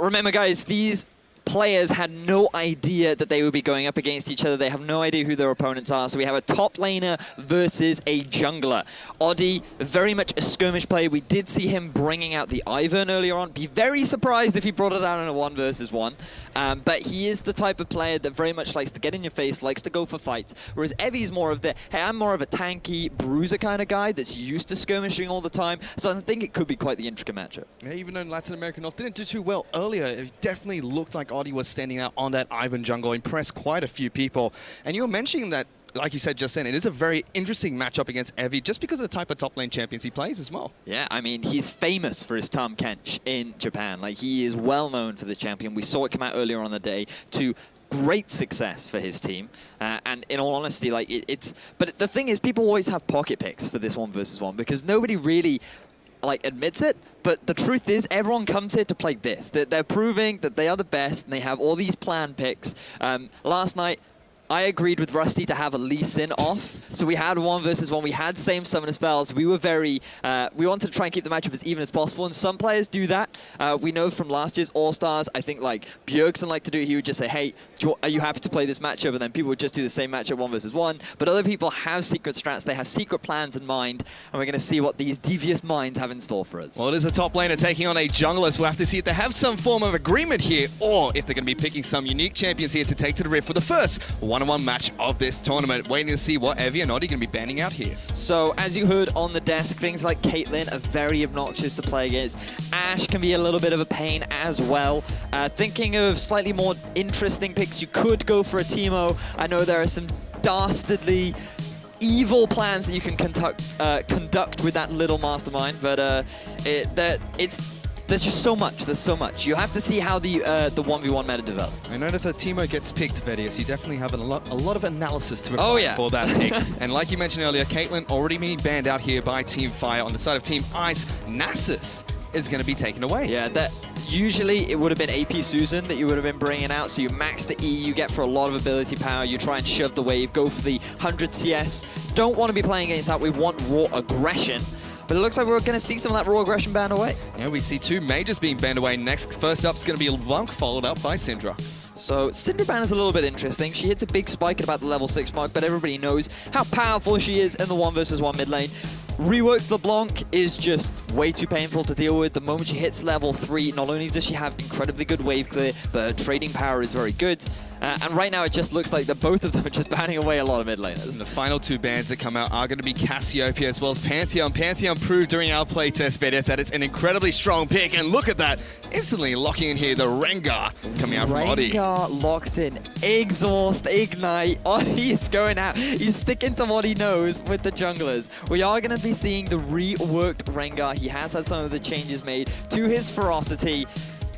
remember, guys, these players had no idea that they would be going up against each other. They have no idea who their opponents are. So we have a top laner versus a jungler. Oddie, very much a skirmish player. We did see him bringing out the Ivern earlier on. Be very surprised if he brought it out in a 1 versus 1. But he is the type of player that very much likes to get in your face, likes to go for fights. Whereas Evie's more of the, hey, I'm more of a tanky bruiser kind of guy that's used to skirmishing all the time. So I think it could be quite the intricate matchup. Yeah, even though Latin American North didn't do too well earlier, it definitely looked like Oddie was standing out on that Ivern jungle, impressed quite a few people. And you were mentioning that, like you said just then, it is a very interesting matchup against Evie just because of the type of top lane champions he plays as well. Yeah, I mean, he's famous for his Tahm Kench in Japan. Like, he is well known for this champion. We saw it come out earlier on the day to great success for his team. And in all honesty, like, but the thing is, people always have pocket picks for this 1 versus 1 because nobody really like admits it, but the truth is everyone comes here to play this. They're proving that they are the best and they have all these plan picks. Last night, I agreed with Rusty to have a Lee Sin off. So we had 1 versus 1. We had same summoner spells. We were very, we wanted to try and keep the matchup as even as possible. And some players do that. We know from last year's AllStars, I think like Bjergsen liked to do it. He would just say, hey, are you happy to play this matchup? And then people would just do the same matchup 1 versus 1. But other people have secret strats. They have secret plans in mind. And we're going to see what these devious minds have in store for us. Well, it is a top laner taking on a jungler. So we'll have to see if they have some form of agreement here or if they're going to be picking some unique champions here to take to the Rift for the first one-on-one match of this tournament. Waiting to see what Evie and Oddie are going to be banding out here. So, as you heard on the desk, things like Caitlyn are very obnoxious to play against. Ashe can be a little bit of a pain as well. Thinking of slightly more interesting picks, you could go for a Teemo. I know there are some dastardly evil plans that you can conduct with that little mastermind, but there's just so much. There's so much. You have to see how the 1v1 meta develops. I know if a Teemo gets picked, Vedius, you definitely have a lot of analysis to apply for that pick. And like you mentioned earlier, Caitlyn already being banned out here by Team Fire. On the side of Team Ice, Nasus is going to be taken away. Yeah, that usually it would have been AP Susan that you would have been bringing out. So you max the E, you get for a lot of ability power. You try and shove the wave, go for the 100 CS. Don't want to be playing against that. We want raw aggression. But it looks like we're going to see some of that raw aggression banned away. Yeah, we see 2 majors being banned away. Next, first up is going to be Blanc, followed up by Syndra. So Syndra ban is a little bit interesting. She hits a big spike at about the level 6 mark, but everybody knows how powerful she is in the 1 versus 1 mid lane. Reworked LeBlanc is just way too painful to deal with. The moment she hits level 3, not only does she have incredibly good wave clear, but her trading power is very good. And right now it just looks like that both of them are just banning away a lot of mid laners. And the final 2 bans that come out are going to be Cassiopeia as well as Pantheon. Pantheon proved during our playtest videos that it's an incredibly strong pick. And look at that, instantly locking in here the Rengar coming out from Oddie. Rengar locked in, exhaust, ignite. Oddie is going out. He's sticking to what he knows with the junglers. We are going to be seeing the reworked Rengar. He has had some of the changes made to his ferocity.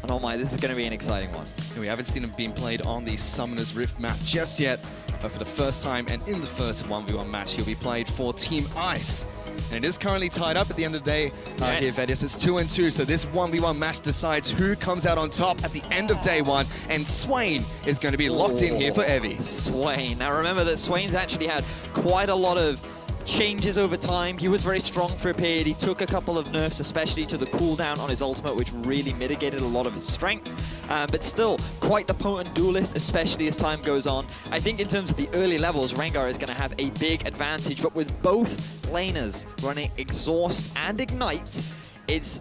And oh my, this is going to be an exciting one. We haven't seen him being played on the Summoner's Rift map just yet, but for the first time and in the first 1v1 match, he'll be played for Team Ice. And it is currently tied up at the end of the day here, Vedius. It's 2-2, so this 1v1 match decides who comes out on top at the end of day 1, and Swain is going to be locked in here for Evie. Swain. Now remember that Swain's actually had quite a lot of changes over time. He was very strong for a period. He took a couple of nerfs, especially to the cooldown on his ultimate, which really mitigated a lot of his strength. But still, quite the potent duelist, especially as time goes on. I think in terms of the early levels, Rengar is going to have a big advantage. But with both laners running Exhaust and Ignite, it's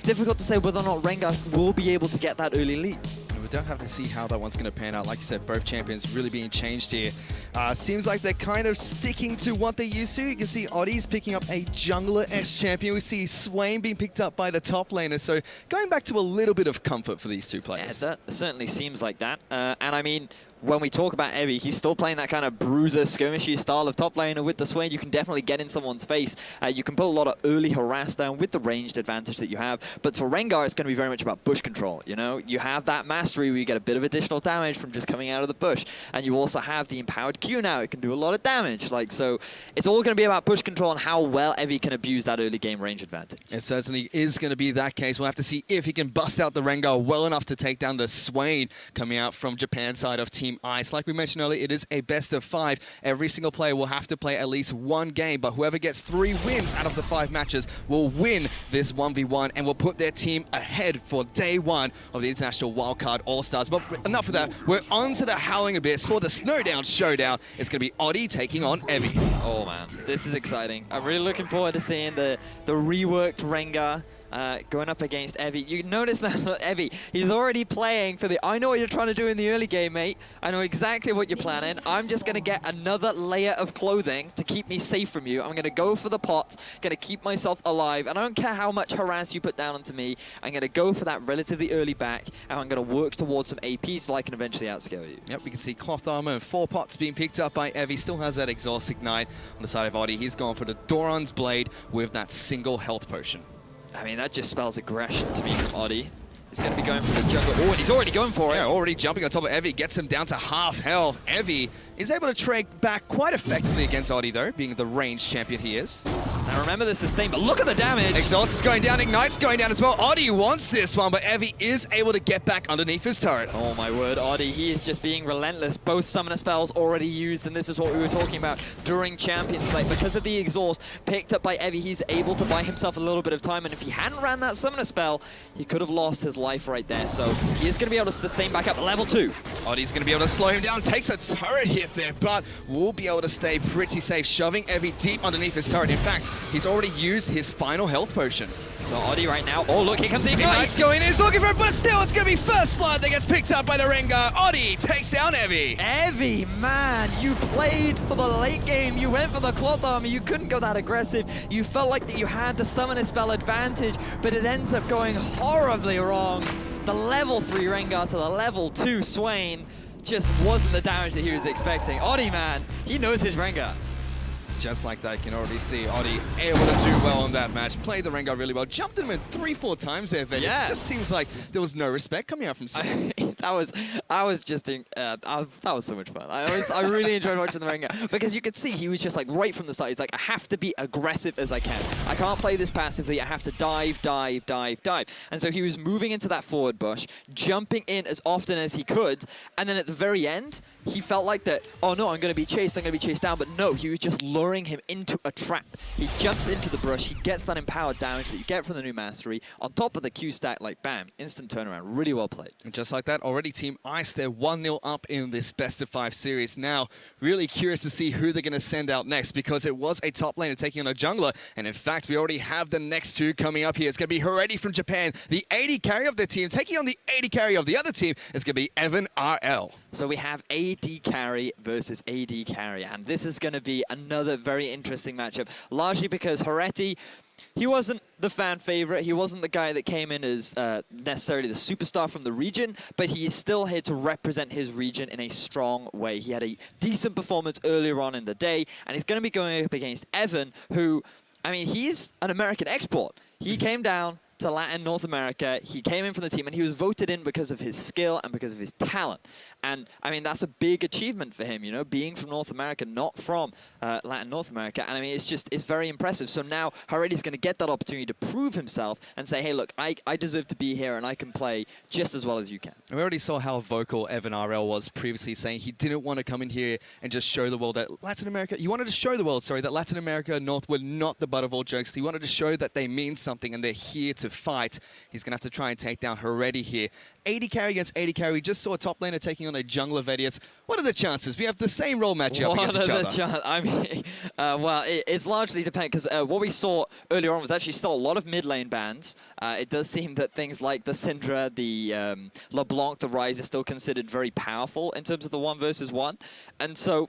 difficult to say whether or not Rengar will be able to get that early lead. We don't have to see how that one's going to pan out. Like you said, both champions really being changed here. Seems like they're kind of sticking to what they used to. You can see Oddie's picking up a jungler-esque champion. We see Swain being picked up by the top laner. So going back to a little bit of comfort for these 2 players. Yeah, that certainly seems like that. And I mean, when we talk about Evie, he's still playing that kind of bruiser, skirmishy style of top laner with the Swain. You can definitely get in someone's face. You can put a lot of early harass down with the ranged advantage that you have. But for Rengar, it's going to be very much about bush control. You know, you have that mastery where you get a bit of additional damage from just coming out of the bush. And you also have the empowered Q now. It can do a lot of damage. So it's all going to be about push control and how well Evie can abuse that early game range advantage. It certainly is going to be that case. We'll have to see if he can bust out the Rengar well enough to take down the Swain coming out from Japan's side of Team Team Ice. Like we mentioned earlier, it is a best of 5. Every single player will have to play at least one game, but whoever gets 3 wins out of the 5 matches will win this 1v1 and will put their team ahead for day 1 of the International Wildcard All-Stars. But enough of that, we're on to the Howling Abyss for the Snowdown Showdown. It's going to be Oddie taking on Evie. Oh man, this is exciting. I'm really looking forward to seeing the reworked Rengar going up against Evie. You notice that Evie, he's already playing for the, I know what you're trying to do in the early game, mate. I know exactly what you're planning. I'm just going to get another layer of clothing to keep me safe from you. I'm going to go for the pot, going to keep myself alive, and I don't care how much harass you put down onto me. I'm going to go for that relatively early back, and I'm going to work towards some AP so I can eventually outscale you. Yep, we can see cloth armor and 4 pots being picked up by Evie. Still has that exhaust ignite on the side of Oddie. He's gone for the Doran's Blade with that single health potion. I mean, that just spells aggression to me from Oddie. He's going to be going for the jungle. Oh, and he's already going for it. Yeah, already jumping on top of Evie. Gets him down to half health. Evie is able to trade back quite effectively against Oddie, though, being the ranged champion he is. Now, remember the sustain, but look at the damage. Exhaust is going down. Ignite's going down as well. Oddie wants this one, but Evie is able to get back underneath his turret. Oh, my word. Oddie, he is just being relentless. Both summoner spells already used, and this is what we were talking about during Champion Slate. Because of the exhaust picked up by Evie, he's able to buy himself a little bit of time, and if he hadn't ran that summoner spell, he could have lost his life right there. So he is going to be able to sustain back up level 2. Oddie's going to be able to slow him down. Takes a turret hit there, but will be able to stay pretty safe, shoving Evie deep underneath his turret. In fact, he's already used his final health potion. So Oddie right now, oh look, here comes Evie. Ignite's going in, he's looking for it, but still it's going to be first blood that gets picked up by the Rengar. Oddie takes down Evie. Evie, man, you played for the late game. You went for the cloth armor. You couldn't go that aggressive. You felt like that you had the summoner spell advantage, but it ends up going horribly wrong. The level 3 Rengar to the level 2 Swain just wasn't the damage that he was expecting. Oddie, man, he knows his Rengar. Just like that, you can already see Oddie able to do well in that match. Played the Rengar really well. Jumped him in 3-4 times there, Vedius. Yeah. It just seems like there was no respect coming out from Swain. That was so much fun. I really enjoyed watching the Rengar because you could see he was just like right from the start. He's like, I have to be aggressive as I can. I can't play this passively. I have to dive, dive, dive, dive. And so he was moving into that forward bush, jumping in as often as he could, and then at the very end, he felt like that, oh no, I'm going to be chased, I'm going to be chased down, but no, he was just luring him into a trap. He jumps into the brush, he gets that empowered damage that you get from the new mastery, on top of the Q stack, like bam, instant turnaround, really well played. And just like that, already Team Ice, they're 1-0 up in this best of 5 series. Now, really curious to see who they're going to send out next, because it was a top laner taking on a jungler, and in fact, we already have the next 2 coming up here. It's going to be Heredi from Japan, the AD carry of their team, taking on the AD carry of the other team. It's going to be Evan RL. So we have AD carry versus AD carry, and this is going to be another very interesting matchup, largely because Heredi, he wasn't the fan favorite. He wasn't the guy that came in as necessarily the superstar from the region, but he is still here to represent his region in a strong way. He had a decent performance earlier on in the day, and he's going to be going up against Evan, who, I mean, he's an American export. He came down to Latin North America. He came in from the team and he was voted in because of his skill and because of his talent. And I mean, that's a big achievement for him, you know, being from North America, not from Latin North America. And I mean, it's very impressive. So now Heredi's going to get that opportunity to prove himself and say, hey, look, I deserve to be here and I can play just as well as you can. We already saw how vocal Evan RL was previously, saying he didn't want to come in here and just show the world that Latin America, he wanted to show the world, sorry, that Latin America North were not the butt of all jokes. He wanted to show that they mean something and they're here to fight. He's going to have to try and take down Heredi here. AD carry against AD carry. We just saw a top laner taking on a jungler Vedius. What are the chances? We have the same role matchup against each other. I mean, well, it's largely dependent because what we saw earlier on was actually still a lot of mid lane bans. It does seem that things like the Syndra, the LeBlanc, the Ryze are still considered very powerful in terms of the 1 versus 1. And so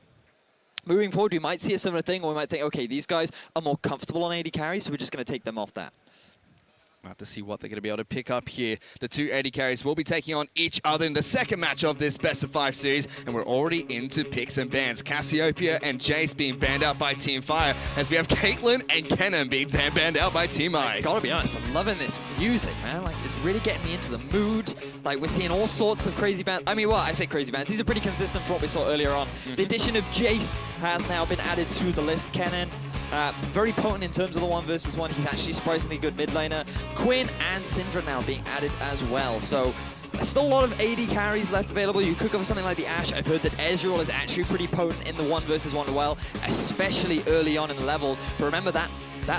moving forward, we might see a similar thing, or we might think, okay, these guys are more comfortable on AD carry, so we're just going to take them off that. We'll have to see what they're going to be able to pick up here. The 2 AD carries will be taking on each other in the second match of this best of 5 series, and we're already into picks and bans. Cassiopeia and Jace being banned out by Team Fire, as we have Caitlyn and Kennen being banned out by Team Ice. Gotta be honest, I'm loving this music, man. Like, it's really getting me into the mood. Like, we're seeing all sorts of crazy bands. I mean, well, I say crazy bands. These are pretty consistent from what we saw earlier on. The addition of Jace has now been added to the list. Kennen, very potent in terms of the 1 versus 1. He's actually surprisingly good mid laner. Quinn and Syndra now being added as well. So Still a lot of AD carries left available. You could go for something like the Ashe. I've heard that Ezreal is actually pretty potent in the 1 versus 1 well, especially early on in the levels. But remember that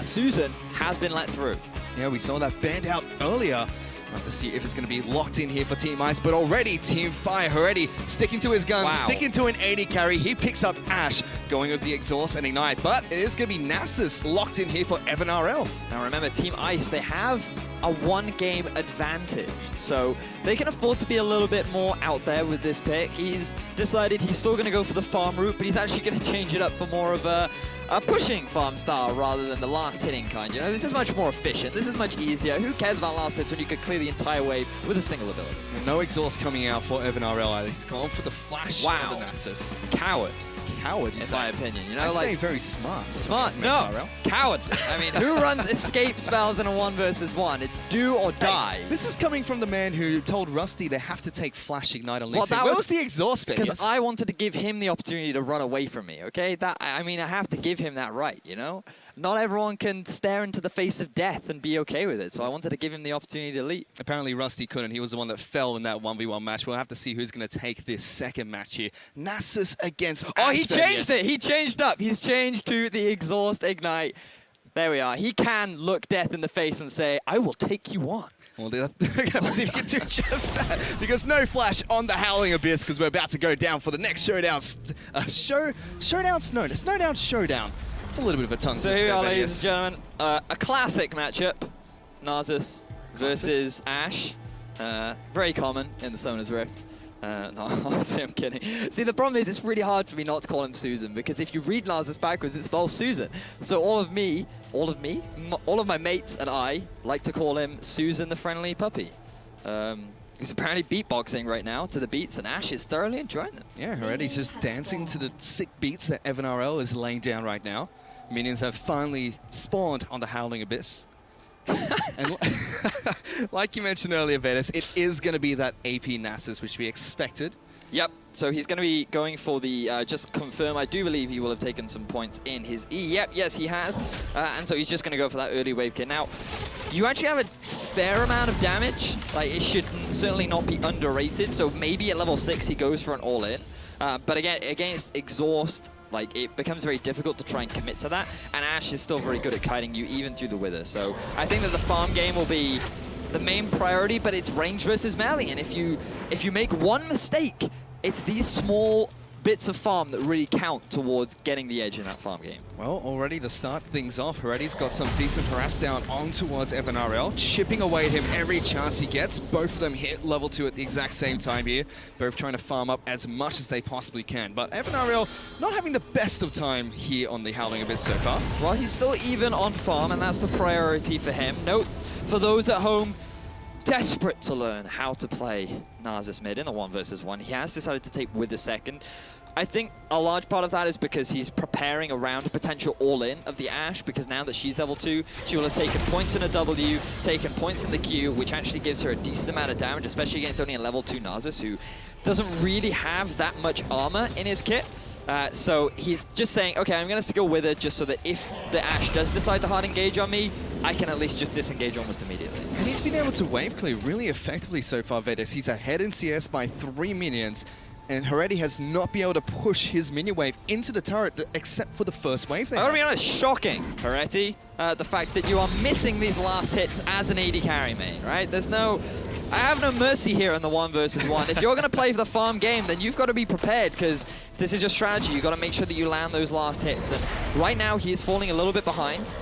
Susan has been let through. Yeah, we saw that banned out earlier. We'll have to see if it's going to be locked in here for Team Ice, but already Team Fire already sticking to his guns, sticking to an AD carry. He picks up Ashe, going with the Exhaust and Ignite, but it is going to be Nasus locked in here for Evan RL. Now remember, Team Ice, they have a 1-game advantage, so they can afford to be a little bit more out there with this pick. He's decided he's still going to go for the farm route, but he's actually going to change it up for more of a pushing farm style rather than the last hitting kind. You know, this is much more efficient. This is much easier. Who cares about last hits when you could clear the entire wave with a single ability? And no exhaust coming out for Evan RL. He's gone for the flash. Wow. Of the Nasus. Coward. Coward, in my opinion. You know, I like, say very smart. Smart? No. Coward. I mean, who runs escape spells in a 1 versus 1? It's do or die. Hey, this is coming from the man who told Rusty they have to take Flash, Ignite, and Lisa. Well, Where was the exhaust bit? Because I wanted to give him the opportunity to run away from me, okay? I mean, I have to give him that right, you know? Not everyone can stare into the face of death and be okay with it, so I wanted to give him the opportunity to leap. Apparently Rusty couldn't. He was the one that fell in that 1v1 match. We'll have to see who's going to take this second match here. Nasus against Oh, Ashe. he changed it. He changed up. He's changed to the Exhaust Ignite. There we are. He can look death in the face and say, I will take you on. We'll have to see if we can do just that. Because no Flash on the Howling Abyss, because we're about to go down for the next showdown. Snowdown Showdown. It's a little bit of a tongue twister. So here we are, ladies and gentlemen. A classic matchup. Nasus versus Ashe. Very common in the Summoner's Rift. No, obviously I'm kidding. See, the problem is it's really hard for me not to call him Susan, because if you read Nasus backwards, it spells Susan. So all of my mates and I like to call him Susan the Friendly Puppy. He's apparently beatboxing right now to the beats, and Ashe is thoroughly enjoying them. Yeah, already just dancing to the sick beats that Evan RL is laying down right now. Minions have finally spawned on the Howling Abyss. And like you mentioned earlier, Vedius, it is going to be that AP Nasus, which we expected. Yep, so he's going to be going for the, just confirm, I do believe he will have taken some points in his E. Yep, yes, he has. And so he's just going to go for that early wave kit. Now, you actually have a fair amount of damage. Like, it should certainly not be underrated. So maybe at level 6 he goes for an all-in. But again, against Exhaust, like, it becomes very difficult to try and commit to that. And Ashe is still very good at kiting you even through the Wither. So I think that the farm game will be the main priority, but it's range versus melee. And if you make one mistake, it's these small bits of farm that really count towards getting the edge in that farm game. Well, already to start things off, Heretti's got some decent harass down on towards Evan RL, chipping away at him every chance he gets. Both of them hit level 2 at the exact same time here, both trying to farm up as much as they possibly can. But Evan RL not having the best of time here on the Howling Abyss so far. Well, he's still even on farm, and that's the priority for him. Note, for those at home desperate to learn how to play Nasus mid in the 1 versus 1, he has decided to take Wither second. I think a large part of that is because he's preparing around a potential all-in of the Ashe, because now that she's level 2, she will have taken points in a W, taken points in the Q, which actually gives her a decent amount of damage, especially against only a level 2 Nasus, who doesn't really have that much armor in his kit. So he's just saying, okay, I'm going to skill Wither just so that if the Ashe does decide to hard engage on me, I can at least just disengage almost immediately. And he's been able to wave clear really effectively so far, Vedius. He's ahead in CS by 3 minions. And Heretti has not been able to push his minion wave into the turret except for the first wave there. I'm going to be honest, shocking, Heretti, the fact that you are missing these last hits as an AD carry main, right? I have no mercy here in the 1 versus 1. If you're going to play for the farm game, then you've got to be prepared, because if this is your strategy, you've got to make sure that you land those last hits. And right now, he is falling a little bit behind,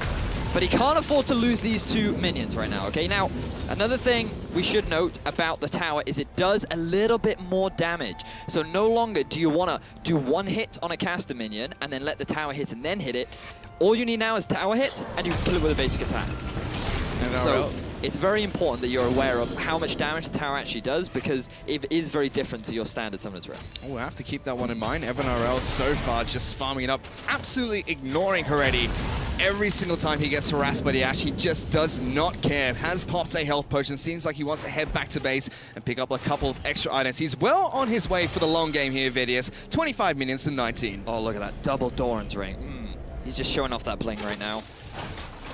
but he can't afford to lose these 2 minions right now, okay? Now, another thing we should note about the tower is it does a little bit more damage. So no longer do you want to do 1 hit on a caster minion and then let the tower hit and then hit it. All you need now is tower hit, and you can kill it with a basic attack. So it's very important that you're aware of how much damage the tower actually does, because it is very different to your standard Summoner's Rift. Oh, I have to keep that one in mind. Evan RL so far just farming it up, absolutely ignoring Heretti. Every single time he gets harassed by the Ashe, he just does not care. Has popped a health potion. Seems like he wants to head back to base and pick up a couple of extra items. He's well on his way for the long game here, Vedius. 25 minions to 19. Oh, look at that. Double Doran's ring. He's just showing off that bling right now.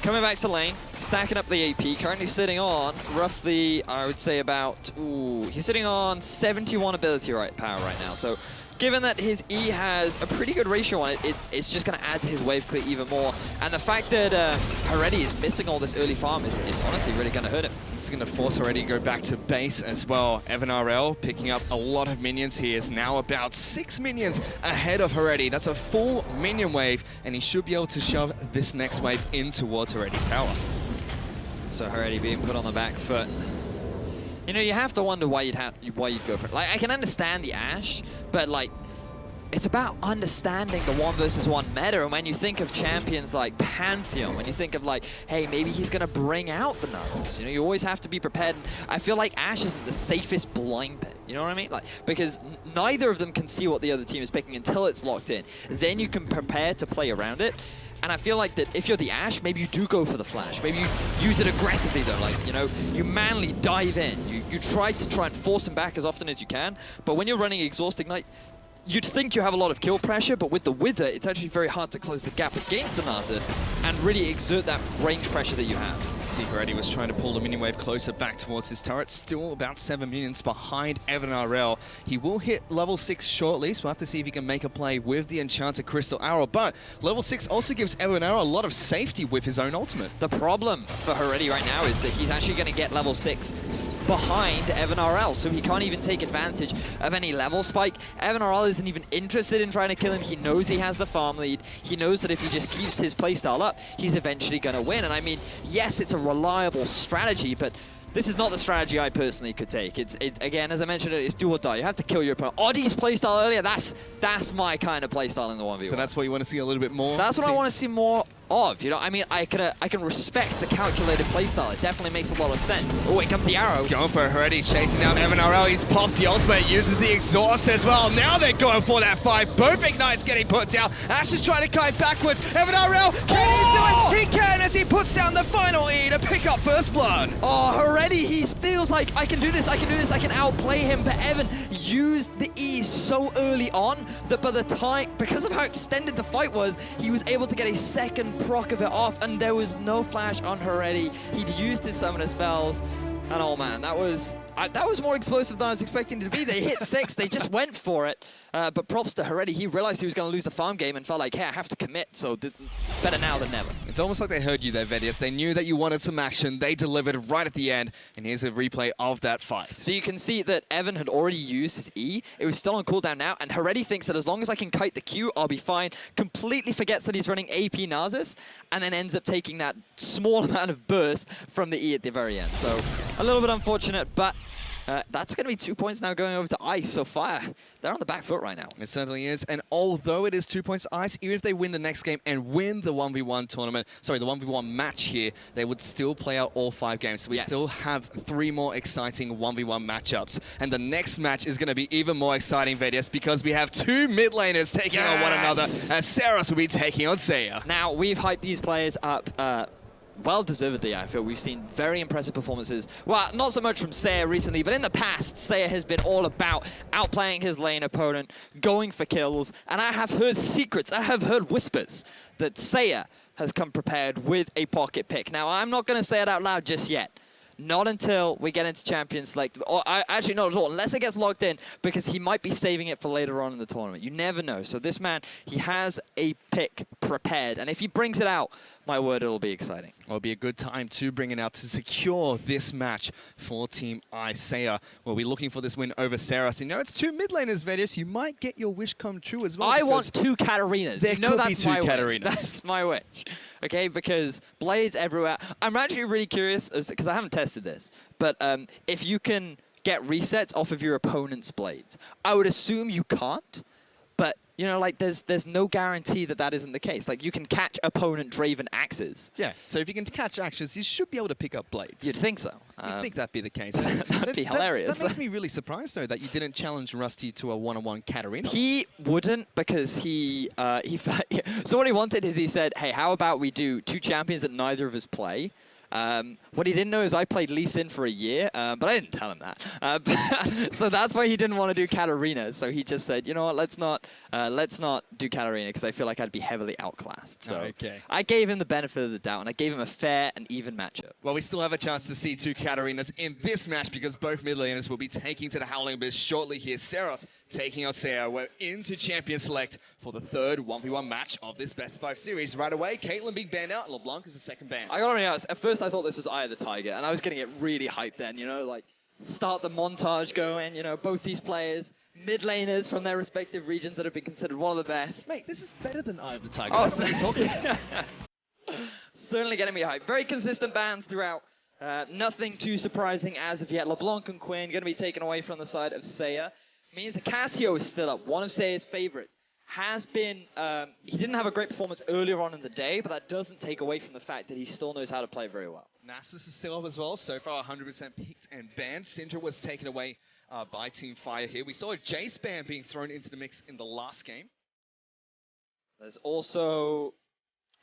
coming back to lane, stacking up the AP, currently sitting on roughly, I would say about, he's sitting on 71 ability power right now. So given that his E has a pretty good ratio on it, it's just going to add to his wave clear even more. And the fact that Heredi is missing all this early farm is honestly really going to hurt him. This is going to force Heredi to go back to base as well. Evan RL picking up a lot of minions. He is now about 6 minions ahead of Heredi. That's a full minion wave, and he should be able to shove this next wave in towards Heredi's tower. So Heredi being put on the back foot. You know, you have to wonder why you'd go for it. Like, I can understand the Ashe, but like, it's about understanding the 1 versus 1 meta. And when you think of champions like Pantheon, when you think of like, hey, maybe he's gonna bring out the Nasus, you know, you always have to be prepared. And I feel like Ashe isn't the safest blind pick. You know what I mean? Like, because neither of them can see what the other team is picking until it's locked in. Then you can prepare to play around it. And I feel like that if you're the Ashe, maybe you do go for the flash. Maybe you use it aggressively though, like, you know, you manly dive in. You try and force him back as often as you can. But when you're running Exhaust Ignite, you'd think you have a lot of kill pressure, but with the Wither, it's actually very hard to close the gap against the Nasus and really exert that range pressure that you have. See, Heredi was trying to pull the minion wave closer back towards his turret, still about 7 minions behind Evan RL. He will hit level 6 shortly, so we'll have to see if he can make a play with the Enchanted Crystal Arrow, but level 6 also gives Evan RL a lot of safety with his own ultimate. The problem for Heredi right now is that he's actually going to get level 6 behind Evan RL, so he can't even take advantage of any level spike. Evan RL isn't even interested in trying to kill him. He knows he has the farm lead. He knows that if he just keeps his playstyle up, he's eventually going to win. And I mean, yes, it's a reliable strategy, but this is not the strategy I personally could take. Again, as I mentioned, it's do or die. You have to kill your opponent. Oddie's playstyle earlier, that's my kind of playstyle in the 1v1. So that's what you want to see a little bit more? That's what I want to see more of, you know. I mean, I can respect the calculated playstyle. It definitely makes a lot of sense. Oh, here comes the arrow. He's going for Heredi, chasing down Evan RL. He's popped the ultimate, uses the exhaust as well. Now they're going for that fight. Both Ignites getting put down. Ash is trying to kite backwards. Evan RL, can he do it? He can, as he puts down the final E to pick up first blood. Oh, Heredi, he feels like, I can do this, I can outplay him, but Evan used the E so early on that by the time, because of how extended the fight was, he was able to get a second proc of it off, and there was no flash on Heredi. He'd used his summoner spells, and oh man, that was more explosive than I was expecting it to be. They hit 6, they just went for it. But props to Heredi, he realized he was going to lose the farm game and felt like, hey, I have to commit, so better now than never. It's almost like they heard you there, Vedius. They knew that you wanted some action. They delivered right at the end, and here's a replay of that fight. So you can see that Evan had already used his E. It was still on cooldown now, and Heredi thinks that as long as I can kite the Q, I'll be fine. Completely forgets that he's running AP Nasus, and then ends up taking that small amount of burst from the E at the very end. So a little bit unfortunate, but that's going to be 2 points now going over to Ice. So Fire, they're on the back foot right now. It certainly is. And although it is 2 points to Ice, even if they win the next game and win the 1v1 tournament, sorry, the 1v1 match here, they would still play out all 5 games. So we still have 3 more exciting 1v1 matchups. And the next match is going to be even more exciting, Vedius, because we have 2 mid laners taking on one another, as Saros will be taking on Seiya. Now, we've hyped these players up well-deservedly, I feel. We've seen very impressive performances. Well, not so much from Seiya recently, but in the past, Seiya has been all about outplaying his lane opponent, going for kills, and I have heard secrets, I have heard whispers that Seiya has come prepared with a pocket pick. Now, I'm not going to say it out loud just yet. Not until we get into Champions Select, or actually not at all, unless it gets locked in, because he might be saving it for later on in the tournament. You never know. So this man, he has a pick prepared, and if he brings it out, my word, it'll be exciting. It'll be a good time to bring it out to secure this match for Team Ice. Seiya will be looking for this win over Saros. You know, it's 2 mid laners, Vedius. You might get your wish come true as well. I want 2 Katarinas. There could be 2 Katarinas. That's my wish. Okay, because Blades everywhere. I'm actually really curious, because I haven't tested this, but if you can get resets off of your opponent's Blades. I would assume you can't, but you know, like there's no guarantee that that isn't the case. Like you can catch opponent Draven axes. Yeah, so if you can catch axes, you should be able to pick up Blades. You'd think so. You'd think that'd be the case. That'd be hilarious. That makes me really surprised though that you didn't challenge Rusty to a one-on-one Katarina. He wouldn't, because he so what he wanted is he said, hey, how about we do 2 champions that neither of us play, What he didn't know is I played Lee Sin for a year, but I didn't tell him that. So that's why he didn't want to do Katarina. So he just said, you know what, let's not do Katarina because I feel like I'd be heavily outclassed. So I gave him the benefit of the doubt, and I gave him a fair and even matchup. Well, we still have a chance to see two Katarinas in this match because both mid laners will be taking to the Howling Abyss shortly here. Seros taking on Saya. We're into Champion Select for the third 1v1 match of this Best of 5 series. Right away, Caitlyn being banned out, LeBlanc is the second ban. I gotta be honest, at first I thought this was Eye of the Tiger, and I was getting it really hyped then, you know, like, start the montage going, you know, both these players, mid laners from their respective regions that have been considered one of the best. Mate, this is better than Eye of the Tiger. Oh, that's what you're talking about. Certainly getting me hyped. Very consistent bans throughout. Nothing too surprising as of yet. LeBlanc and Quinn going to be taken away from the side of Saya. Means Cassio is still up, one of Saya's favorites. Has been, he didn't have a great performance earlier on in the day, but that doesn't take away from the fact that he still knows how to play very well. Nasus is still up as well, so far 100% picked and banned. Syndra was taken away by Team Fire here. We saw a Jace ban being thrown into the mix in the last game. There's also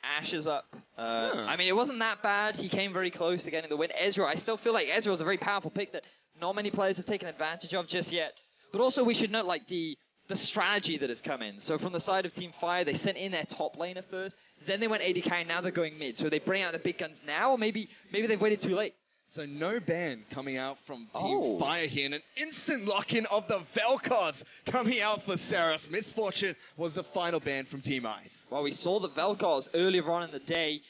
Ashe is up. I mean, it wasn't that bad. He came very close to getting the win. Ezreal, I still feel like Ezreal is a very powerful pick that not many players have taken advantage of just yet. But also we should note like the strategy that has come in. So from the side of Team Fire, they sent in their top laner first, then they went AD carry, now they're going mid. So they bring out the big guns now, or maybe they've waited too late. So no ban coming out from Team Fire here, and an instant lock-in of the Vel'Koz coming out for Seros. Misfortune was the final ban from Team Ice. Well, we saw the Vel'Koz earlier on in the day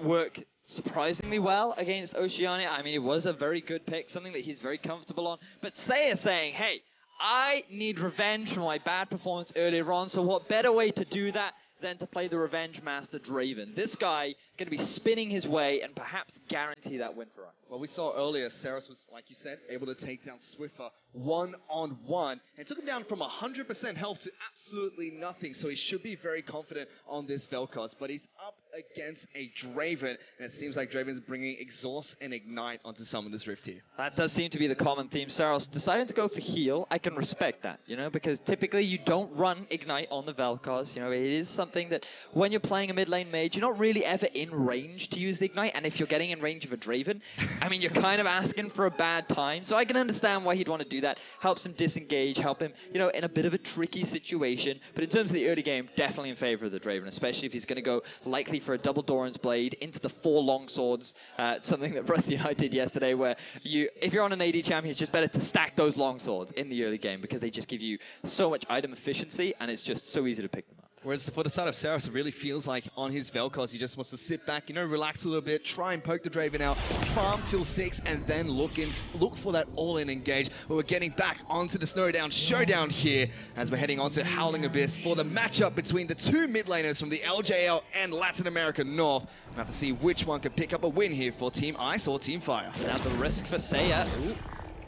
work surprisingly well against Oceania. I mean, it was a very good pick, something that he's very comfortable on. But Saya saying, hey, I need revenge for my bad performance earlier on, so what better way to do that than to play the Revenge Master Draven? This guy going to be spinning his way and perhaps guarantee that win for us. Well, we saw earlier, Seros was, like you said, able to take down Swiffer one-on-one, and took him down from 100% health to absolutely nothing, so he should be very confident on this Vel'Koz, but he's up against a Draven, and it seems like Draven's bringing Exhaust and Ignite onto Summoner's Rift here. That does seem to be the common theme. Seros deciding to go for heal, I can respect that, you know, because typically you don't run Ignite on the Vel'Koz, you know, it is something that when you're playing a mid lane mage, you're not really ever in range to use the Ignite, and if you're getting in range of a Draven, I mean, you're kind of asking for a bad time, so I can understand why he'd want to do that. Helps him disengage, help him, you know, in a bit of a tricky situation, but in terms of the early game, definitely in favor of the Draven, especially if he's going to go likely for a double Doran's Blade into the 4 long swords, something that Rusty and I did yesterday, where if you're on an AD champion, it's just better to stack those long swords in the early game because they just give you so much item efficiency, and it's just so easy to pick them up. Whereas for the side of Seros, it really feels like on his Vel'Koz, he just wants to sit back, you know, relax a little bit, try and poke the Draven out, farm till 6, and then look for that all-in engage. But we're getting back onto the showdown here as we're heading onto Howling Abyss for the matchup between the two mid laners from the LJL and Latin America North. We'll have to see which one can pick up a win here for Team Ice or Team Fire. Now the risk for Saya.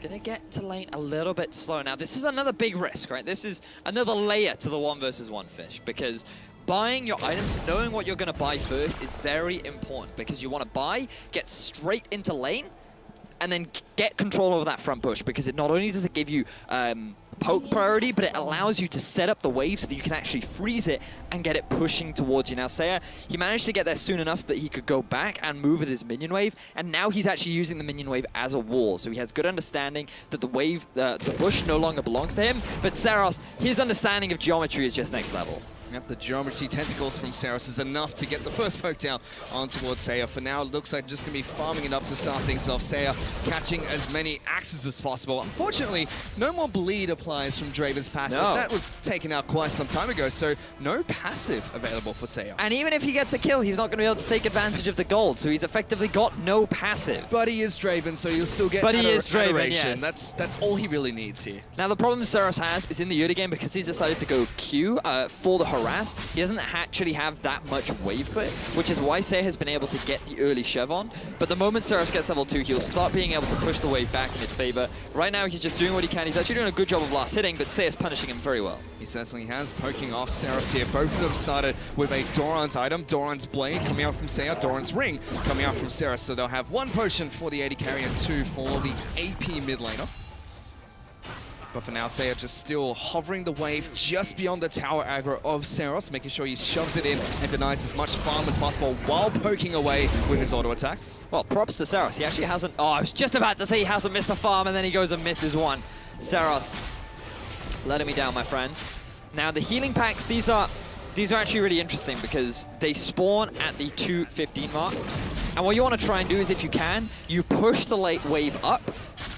Gonna get to lane a little bit slow. Now this is another big risk, right? This is another layer to the 1 versus 1 fish, because buying your items, knowing what you're gonna buy first is very important, because you wanna buy, get straight into lane, and then get control over that front push, because it not only does it give you poke priority, but it allows you to set up the wave so that you can actually freeze it and get it pushing towards you. Now Saya, he managed to get there soon enough that he could go back and move with his minion wave, and now he's actually using the minion wave as a wall, so he has good understanding that the wave, the bush no longer belongs to him, but Seros, his understanding of geometry is just next level. Yep, the geometry tentacles from Seros is enough to get the first poke down on towards Saya. For now, it looks like just going to be farming it up to start things off. Saya catching as many axes as possible. Unfortunately, no more bleed applies from Draven's passive. No. That was taken out quite some time ago, so no passive available for Saya. And even if he gets a kill, he's not going to be able to take advantage of the gold, so he's effectively got no passive. But he is Draven, so you'll still get adoration. Yes. That's all he really needs here. Now the problem Seros has is in the early game, because he's decided to go Q for the harass, he doesn't actually have that much wave clear, which is why Saya has been able to get the early shove on. But the moment Seros gets level 2, he'll start being able to push the wave back in his favor. Right now he's just doing what he can. He's actually doing a good job of last hitting, but Saya's punishing him very well. He certainly has, poking off Seros here. Both of them started with a Doran's item, Doran's Blade coming out from Saya, Doran's Ring coming out from Seros. So they'll have 1 potion for the AD carry and 2 for the AP mid laner. But for now, Seiya just still hovering the wave just beyond the tower aggro of Seros, making sure he shoves it in and denies as much farm as possible while poking away with his auto attacks. Well, props to Seros. He actually hasn't... Oh, I was just about to say he hasn't missed a farm, and then he goes and misses one. Seros, letting me down, my friend. Now, the healing packs, these are actually really interesting because they spawn at the 2:15 mark. And what you want to try and do is, if you can, you push the late wave up,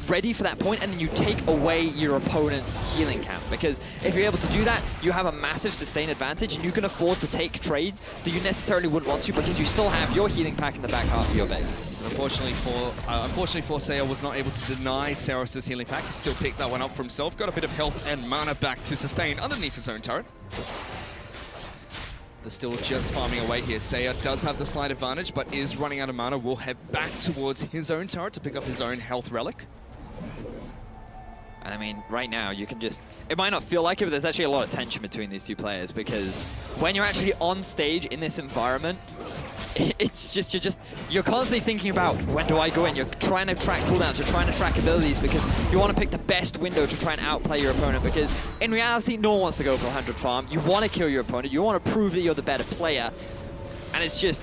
ready for that point, and then you take away your opponent's healing camp. Because if you're able to do that, you have a massive sustain advantage, and you can afford to take trades that you necessarily wouldn't want to because you still have your healing pack in the back half of your base. Unfortunately for Seiya, was not able to deny Seros' healing pack. He still picked that one up for himself. Got a bit of health and mana back to sustain underneath his own turret. They're still just farming away here. Seiya does have the slight advantage, but is running out of mana. Will head back towards his own turret to pick up his own health relic. And I mean, right now, you can just... It might not feel like it, but there's actually a lot of tension between these two players because when you're actually on stage in this environment, it's just, you're constantly thinking about, when do I go in? You're trying to track cooldowns, you're trying to track abilities because you want to pick the best window to try and outplay your opponent because in reality, no one wants to go for 100 farm. You want to kill your opponent, you want to prove that you're the better player. And it's just,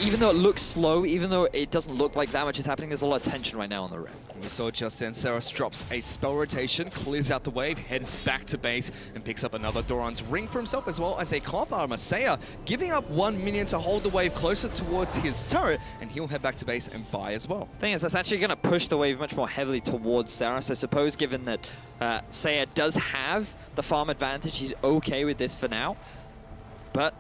even though it looks slow, even though it doesn't look like that much is happening, there's a lot of tension right now on the Rift. We saw just then, Seros drops a spell rotation, clears out the wave, heads back to base, and picks up another Doran's ring for himself, as well as a cloth armor. Seiya giving up one minion to hold the wave closer towards his turret, and he'll head back to base and buy as well. Thing is, that's actually going to push the wave much more heavily towards Seros, I suppose, given that Seiya does have the farm advantage. He's okay with this for now, but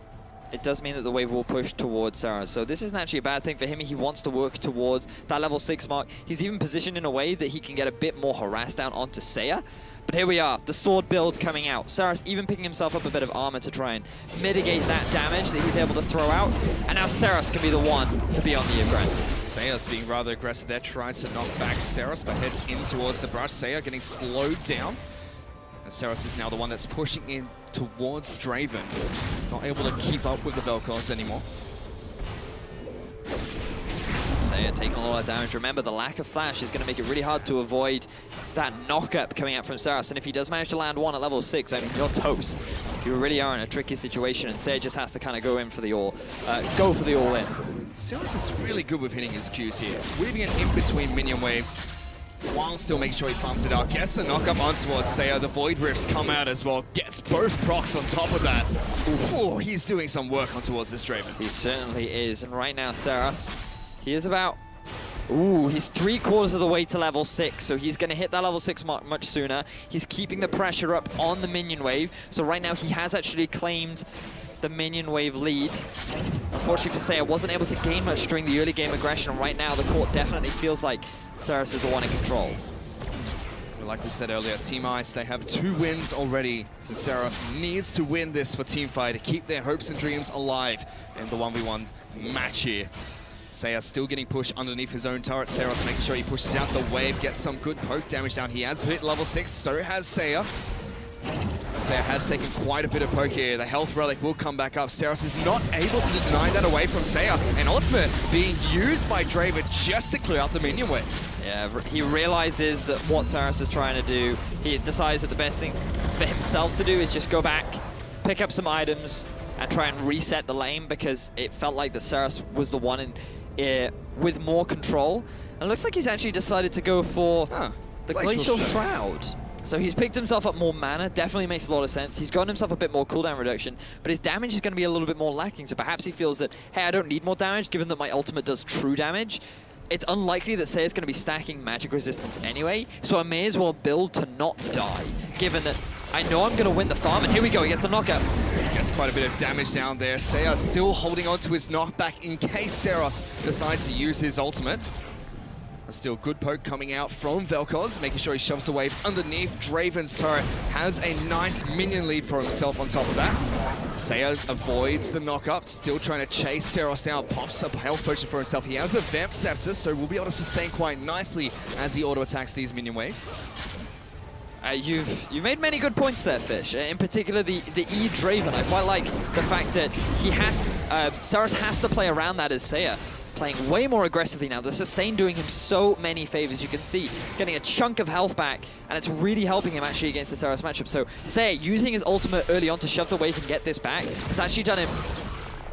it does mean that the wave will push towards Seros. So this isn't actually a bad thing for him. He wants to work towards that level 6 mark. He's even positioned in a way that he can get a bit more harass down onto Seiya. But here we are, the sword build coming out. Seros even picking himself up a bit of armor to try and mitigate that damage that he's able to throw out. And now Seros can be the one to be on the aggressive. Seiya's being rather aggressive there, tries to knock back Seros, but heads in towards the brush. Seiya getting slowed down. And Seros is now the one that's pushing in towards Draven. Not able to keep up with the Vel'Koz anymore. Seiya taking a lot of damage. Remember, the lack of flash is going to make it really hard to avoid that knock-up coming out from Seros. And if he does manage to land one at level 6, I mean, you're toast. You really are in a tricky situation, and Seiya just has to kind of go for the all-in. Seros is really good with hitting his Qs here, weaving it in between minion waves, while still making sure he farms it out. Gets a knock-up on towards Seiya. The Void Rifts come out as well. Gets both procs on top of that. Ooh, he's doing some work on towards this Draven. He certainly is. And right now, Seros, he is about... Ooh, he's 3/4 of the way to level 6, so he's going to hit that level 6 mark much sooner. He's keeping the pressure up on the minion wave. So right now, he has actually claimed the minion wave lead. Unfortunately for Seiya, wasn't able to gain much during the early game aggression. And right now, the court definitely feels like Seros is the one in control. Like we said earlier, Team Ice, they have 2 wins already. So Seros needs to win this for Teamfight to keep their hopes and dreams alive in the 1v1 match here. Seiya still getting pushed underneath his own turret. Seros making sure he pushes out the wave, gets some good poke damage down. He has hit level 6, so has Seiya. Seiya has taken quite a bit of poke here. The health relic will come back up. Seros is not able to deny that away from Seiya. And ultimate being used by Draven just to clear out the minion wave. Yeah, he realizes that what Seros is trying to do, he decides that the best thing for himself to do is just go back, pick up some items, and try and reset the lane because it felt like that Seros was the one with more control. And it looks like he's actually decided to go for the Glacial Shroud. So he's picked himself up more mana, definitely makes a lot of sense. He's gotten himself a bit more cooldown reduction, but his damage is going to be a little bit more lacking. So perhaps he feels that, hey, I don't need more damage, given that my ultimate does true damage. It's unlikely that Seiya's going to be stacking magic resistance anyway, so I may as well build to not die, given that I know I'm going to win the farm. And here we go, he gets the knockout. Gets quite a bit of damage down there. Seiya still holding on to his knockback in case Seros decides to use his ultimate. Still good poke coming out from Vel'Koz, making sure he shoves the wave underneath. Draven's turret has a nice minion lead for himself on top of that. Seiya avoids the knock-up, still trying to chase Seros down, pops up a health potion for himself. He has a Vamp Scepter, so will be able to sustain quite nicely as he auto-attacks these minion waves. You've made many good points there, Fish. In particular, the E Draven. I quite like the fact that he has Seros has to play around that as Seiya. playing way more aggressively now. The sustain doing him so many favors. You can see getting a chunk of health back, and it's really helping him actually against the Seros matchup. So Seiya using his ultimate early on to shove the wave and get this back has actually done him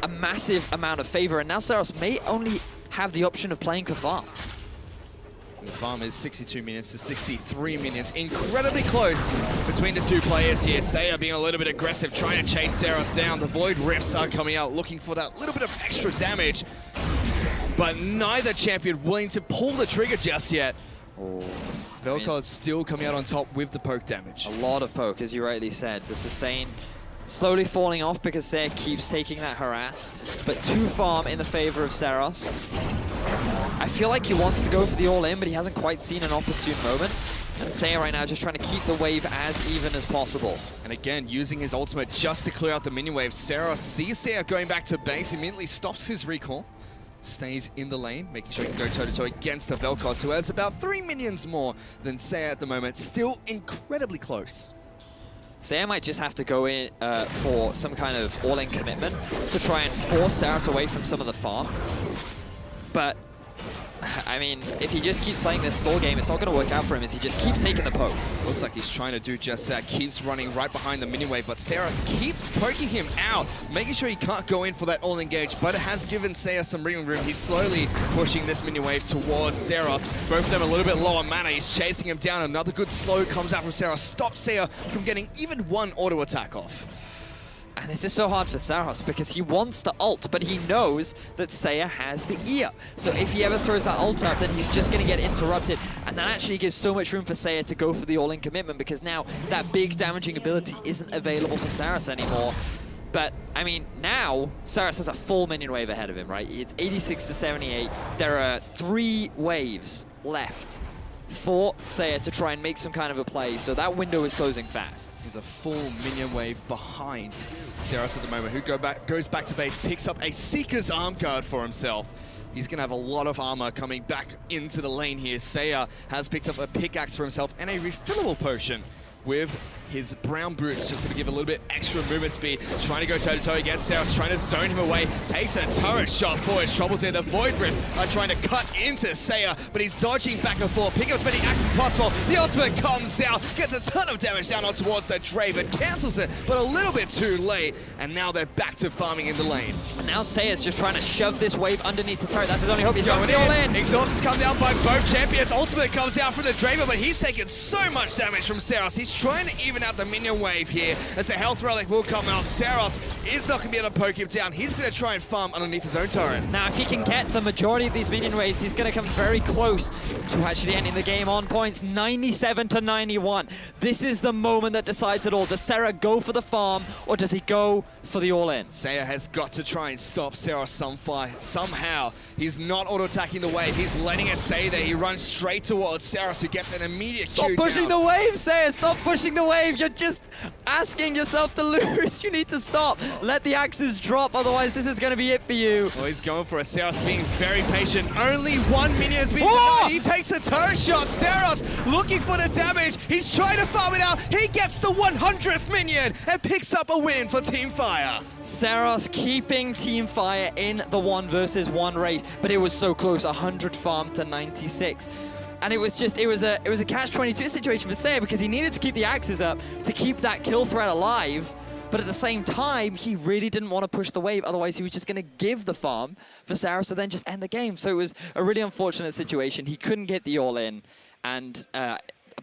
a massive amount of favor, and now Seros may only have the option of playing for farm. The farm is 62 minions to 63 minions. Incredibly close between the two players here. Seiya being a little bit aggressive, trying to chase Seros down. The Void Rifts are coming out, looking for that little bit of extra damage. But neither champion willing to pull the trigger just yet. Wildcard still coming out on top with the poke damage. A lot of poke, as you rightly said. The sustain slowly falling off because Seiya keeps taking that harass. But 2 farm in the favor of Seros. I feel like he wants to go for the all-in, but he hasn't quite seen an opportune moment. And Seiya right now just trying to keep the wave as even as possible. And again, using his ultimate just to clear out the minion wave. Seros sees Seiya going back to base, immediately stops his recall. Stays in the lane, making sure he can go toe-to-toe against the Wildcard, who has about 3 minions more than Seiya at the moment. Still incredibly close. Seiya might just have to go in for some kind of all-in commitment to try and force Seros away from some of the farm. But, I mean, if he just keeps playing this stall game, it's not going to work out for him as he just keeps taking the poke. Looks like he's trying to do just that. Keeps running right behind the minion wave, but Seros keeps poking him out, making sure he can't go in for that all-engage, but it has given Seiya some breathing room. He's slowly pushing this minion wave towards Seros. Both of them a little bit low on mana. He's chasing him down. Another good slow comes out from Seros. Stops Seiya from getting even one auto attack off. And this is so hard for Seros because he wants to ult, but he knows that Seiya has the ear. So if he ever throws that ult up, then he's just going to get interrupted. And that actually gives so much room for Seiya to go for the all-in commitment because now that big damaging ability isn't available for Seros anymore. But, I mean, now Seros has a full minion wave ahead of him, right? It's 86 to 78. There are 3 waves left for Seiya to try and make some kind of a play, so that window is closing fast. There's a full minion wave behind Seros at the moment, who goes back to base, picks up a Seeker's Arm Guard for himself. He's going to have a lot of armor coming back into the lane here. Seiya has picked up a pickaxe for himself and a refillable potion with his brown boots, just to give a little bit extra movement speed. Trying to go toe-to-toe against Seros, trying to zone him away. Takes a turret shot for his troubles here. The Void Rifts are trying to cut into Seiya, but he's dodging back and forth, picking up as many axes as possible. The ultimate comes out, gets a ton of damage down on towards the Draven, cancels it, but a little bit too late. And now they're back to farming in the lane. And now Seiya's just trying to shove this wave underneath the turret. That's his only hope. He's going all in. Exhaust has come down by both champions. Ultimate comes out from the Draven, but he's taken so much damage from Seros. He's trying to even out the minion wave here as the health relic will come out. Seros is not going to be able to poke him down. He's going to try and farm underneath his own turret. Now, if he can get the majority of these minion waves, he's going to come very close to actually ending the game on points. 97 to 91. This is the moment that decides it all. Does Seiya go for the farm, or does he go for the all-in? Seiya has got to try and stop Seros somehow. He's not auto-attacking the wave. He's letting it stay there. He runs straight towards Seros, who gets an immediate Stop Q pushing down. the wave, Seiya! Stop pushing the wave! You're just asking yourself to lose. You need to stop. Let the axes drop, otherwise this is going to be it for you. Well, he's going for a Seros, being very patient. Only 1 minion has been denied. He takes a turret shot. Seros looking for the damage. He's trying to farm it out. He gets the 100th minion and picks up a win for Team Fire. Seros keeping Team Fire in the 1 versus 1 race, but it was so close, 100 farm to 96. And it was a catch-22 situation for Seiya because he needed to keep the axes up to keep that kill threat alive. But at the same time, he really didn't want to push the wave. Otherwise, he was just going to give the farm for Seros to then just end the game. So it was a really unfortunate situation. He couldn't get the all-in. And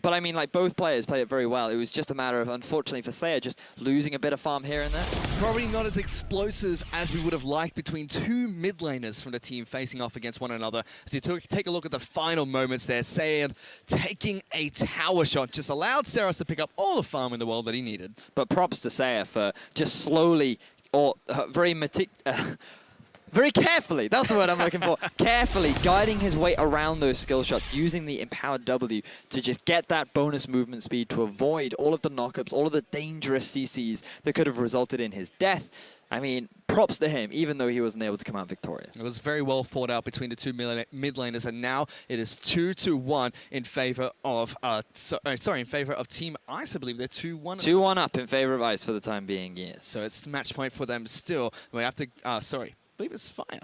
but I mean, like, both players played it very well. It was just a matter of, unfortunately for Seiya, just losing a bit of farm here and there. Probably not as explosive as we would have liked between 2 mid laners from the team facing off against one another. As you take a look at the final moments there, Seiya taking a tower shot just allowed Seros to pick up all the farm in the world that he needed. But props to Seiya for just slowly, or very carefully, that's the word I'm looking for, carefully guiding his way around those skill shots, using the empowered W to just get that bonus movement speed to avoid all of the knockups, all of the dangerous CCs that could have resulted in his death. I mean, props to him, even though he wasn't able to come out victorious. It was very well fought out between the 2 mid laners, and now it is 2-1 in favor of in favor of Team Ice. I believe they're 2-1. 2-1 up in favor of Ice for the time being, yes. So it's match point for them still. We have to I believe it's Fire.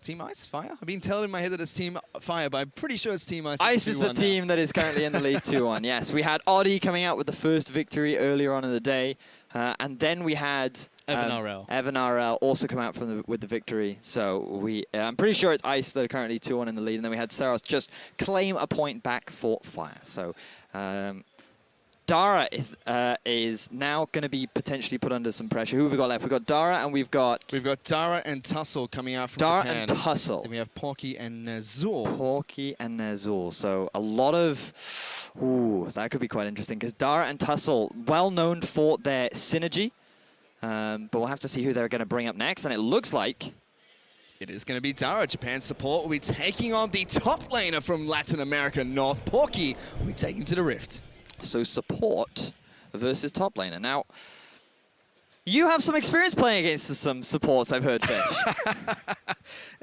Team Ice? Fire? I've been telling in my head that it's Team Fire, but I'm pretty sure it's Team Ice. Ice is the team that is currently in the lead 2-1. Yes, we had Oddie coming out with the first victory earlier on in the day. And then we had Evan RL also come out with the victory. So I'm pretty sure it's Ice that are currently 2-1 in the lead. And then we had Saros just claim a point back for Fire. So Dara is now going to be potentially put under some pressure. Who have we got left? We've got Dara and we've got Dara and Tussle coming out from Dara Japan. and Tussle. Then we have Porky and Nazul. Porky and Nazul. So a lot of... Ooh, that could be quite interesting because Dara and Tussle, well known for their synergy. But we'll have to see who they're going to bring up next. And it looks like... It is going to be Dara. Japan support will be taking on the top laner from Latin America North. Porky will be taking to the Rift. So support versus top laner. Now, you have some experience playing against some supports, I've heard, Fish.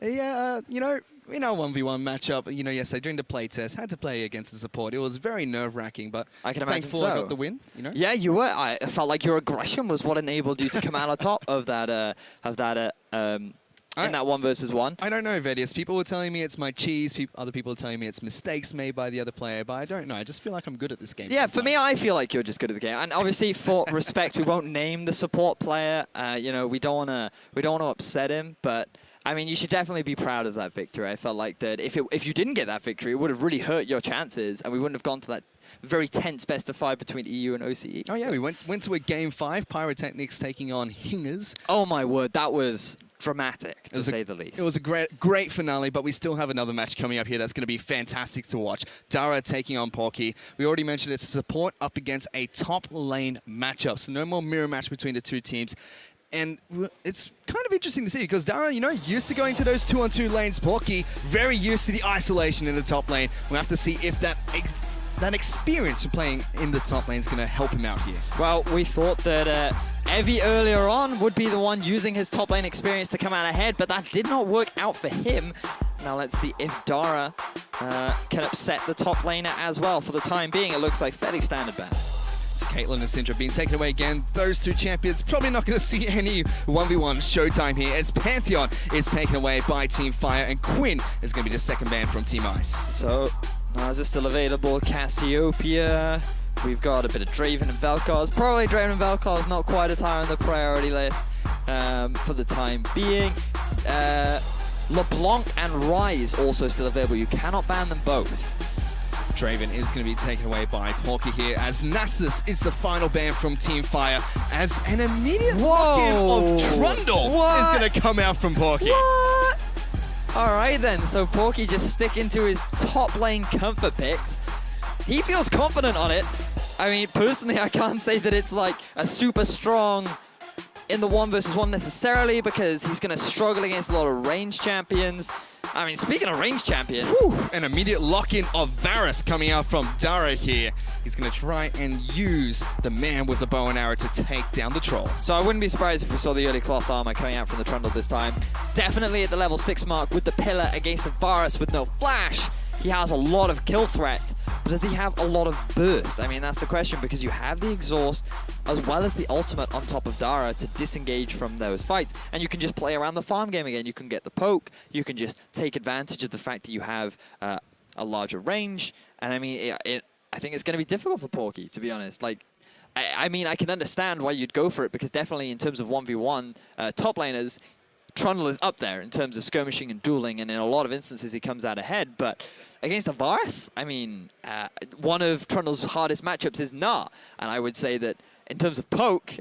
Yeah, you know, in our 1v1 matchup, you know, yesterday during the playtest, had to play against the support. It was very nerve-wracking, but I can imagine thankful I got the win, you know? Yeah, you were. I felt like your aggression was what enabled you to come out on top of that, in that 1 versus 1. I don't know, Vedius. People were telling me it's my cheese. Other people are telling me it's mistakes made by the other player, but I don't know. I just feel like I'm good at this game. Yeah, sometimes. for me, I feel like you're just good at the game. And obviously, for respect, we won't name the support player. You know, we don't want to upset him, but I mean, you should definitely be proud of that victory. I felt like that if you didn't get that victory, it would have really hurt your chances, and we wouldn't have gone to that very tense best of 5 between EU and OCE. Oh yeah, we went to a game 5. Pyrotechnics taking on Hingers. Oh my word, that was dramatic, to say the least. It was a great finale, but we still have another match coming up here that's going to be fantastic to watch. Dara taking on Porky. We already mentioned it's a support up against a top lane matchup, so no more mirror match between the two teams. And it's kind of interesting to see because Dara, you know, used to going to those 2-on-2 lanes. Porky, very used to the isolation in the top lane. We'll have to see if that experience of playing in the top lane is going to help him out here. Well, we thought that Evie earlier on would be the one using his top lane experience to come out ahead, but that did not work out for him. Now let's see if Dara can upset the top laner as well. For the time being, it looks like fairly standard balance. So Caitlyn and Syndra being taken away again. Those two champions probably not going to see any 1v1 showtime here as Pantheon is taken away by Team Fire and Quinn is going to be the second ban from Team Ice. So Naz is still available. Cassiopeia. We've got a bit of Draven and Vel'Koz. Probably Draven and Vel'Koz not quite as high on the priority list for the time being. LeBlanc and Ryze also still available. You cannot ban them both. Draven is going to be taken away by Porky here as Nasus is the final ban from Team Fire as an immediate lock-in of Trundle is going to come out from Porky. What? All right then, so Porky just sticking to his top lane comfort picks. He feels confident on it. I mean, personally, I can't say that it's like a super strong in the 1 versus 1 necessarily because he's going to struggle against a lot of range champions. I mean, speaking of range champions... An immediate lock-in of Varus coming out from Dara here. He's going to try and use the man with the bow and arrow to take down the troll. So I wouldn't be surprised if we saw the early cloth armor coming out from the Trundle this time. Definitely at the level 6 mark with the pillar against a Varus with no flash. He has a lot of kill threat, but does he have a lot of burst? I mean, that's the question, because you have the exhaust as well as the ultimate on top of Dara to disengage from those fights, and you can just play around the farm game again. You can get the poke, you can just take advantage of the fact that you have a larger range, and I mean, I think it's going to be difficult for Porky, to be honest. Like, I mean, I can understand why you'd go for it, because definitely in terms of 1v1 top laners, Trundle is up there in terms of skirmishing and dueling, and in a lot of instances he comes out ahead. But against a Varus, I mean, one of Trundle's hardest matchups is Gnar, and I would say that in terms of poke